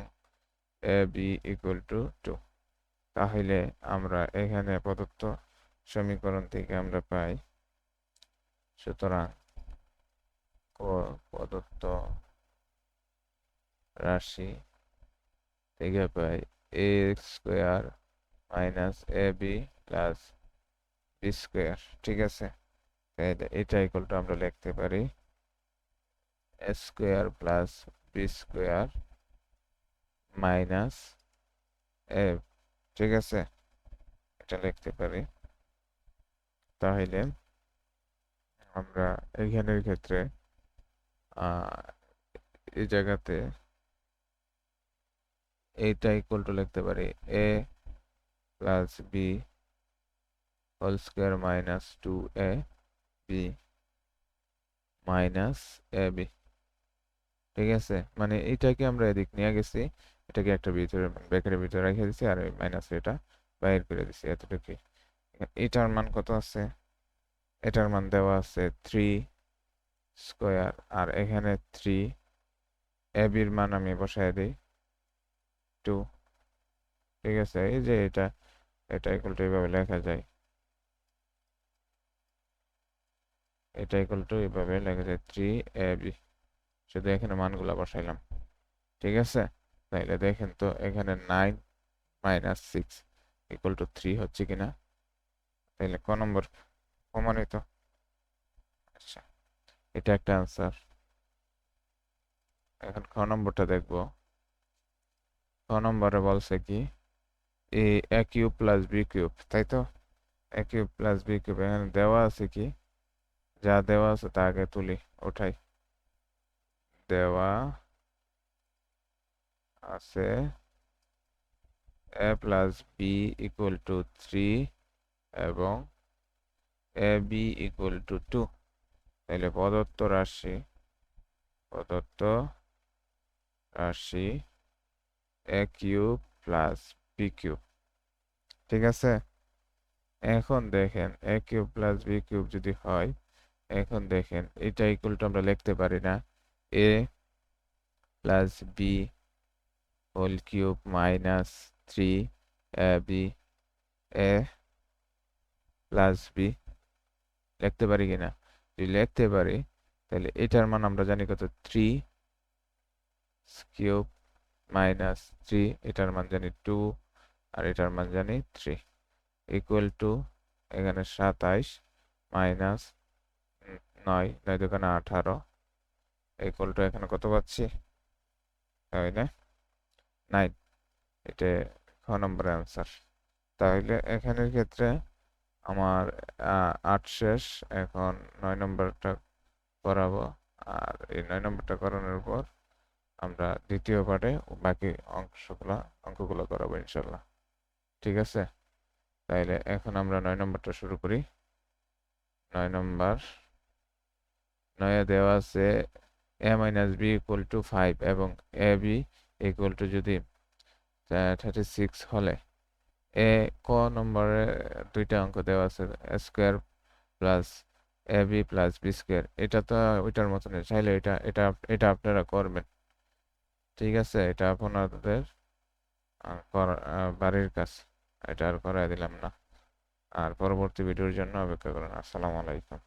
a b equal to two. তাহলে আমরা এখানে প্রদত্ত সমীকরণ থেকে আমরা পাই, সুতরাং প্রদত্ত রাশি থেকে পাই a square minus a b plus B square. ঠিক আছে, তাহলে এটা ইকুয়াল টু আমরা লিখতে পারি a square plus B square minus a, ঠিক আছে, এটা লিখতে পারি। তাহলে আমরা এখানের ক্ষেত্রে আহ, এই জায়গাতে এইটা ইকুয়াল টু লিখতে পারি a plus B whole square minus two a b minus a b. ঠিক আছে, মানে এইটাকে আমরা এদিক নিয়ে গেছি, এটাকে একটা ভিতরে ব্র্যাকেটের ভিতরে রেখে দিছি, আর মাইনাস এটা বাইর করে দিছি, এতটুকুই। এটার মান কত আছে, এটার মান দেওয়া আছে থ্রি স্কোয়ার, আর এখানে থ্রি, এ বির মান আমি বসায় দিই টু। ঠিক আছে, এই যে এটা, এটা ইকুয়াল টু এইভাবে লেখা যায়, এটা ইকুয়াল টু এইভাবে লেখা যায় থ্রি এ বি, শুধু এখানে মানগুলা বসাইলাম। ঠিক আছে, তাইলে দেখেন তো এখানে nine minus six equal to three হচ্ছে কিনা, তাহলে ক নম্বর প্রমাণিত। আচ্ছা, এটা একটা আনসার। এখন খ নম্বরটা দেখবো। ক নম্বরে বলছে কি এ কিউব প্লাস বি কিউব, তাই তো? A cube plus B cube এখানে দেওয়া আছে কি, যা দেওয়া আছে তা আগে তুলি, ওঠাই। দেওয়া আছে a plus b equal to 3 এবং এ বি ইকুয়াল টু 2। তাহলে প্রদত্ত রাশি এ কিউব প্লাস বি কিউব, ঠিক আছে? এখন দেখেন এ কিউব প্লাস বি কিউব যদি হয়, এখন দেখেন এটা ইকুয়াল টু আমরা লিখতে পারি না a plus B whole cube minus 3 A b, a plus b লিখতে পারি কিনা? যদি লিখতে পারি তাহলে এটার মান আমরা জানি কত, 3 কিউব মাইনাস 3, এটার মান জানি 2 আর এটার মান জানি 3 ইকুয়াল টু এখানে 27 মাইনাস 9, 9 দোকানে 18 ইকুয়াল টু এখানে কত পাচ্ছি, তাই না 9। এটা খ নম্বর অ্যান্সার। তাহলে এখানের ক্ষেত্রে আমার 8 শেষ, এখন 9 নম্বরটা করাবো। আর এই 9 নম্বরটা করানোর পর আমরা দ্বিতীয় পার্টে বাকি অঙ্কগুলো করাবো ইনশাল্লাহ, ঠিক আছে? তাইলে এখন আমরা 9 নম্বরটা শুরু করি। 9 নম্বর, 9 দেওয়া আছে এ মাইনাস বি ইকুয়াল টু 5 এবং এ বি ইকুয়াল টু যদি 36 হলে এ ক নম্বরে দুইটা অঙ্ক দেওয়া আছে স্কোয়ার প্লাস এ বি প্লাস বি স্কোয়ার। এটা তো ওইটার মতনই, চাইলে এটা এটা এটা আপনারা করবেন, ঠিক আছে? এটা আপনাদের বাড়ির কাজ, এটা আর করাই দিলাম না। আর পরবর্তী ভিডিওর জন্য অপেক্ষা করুন। আসসালামু আলাইকুম।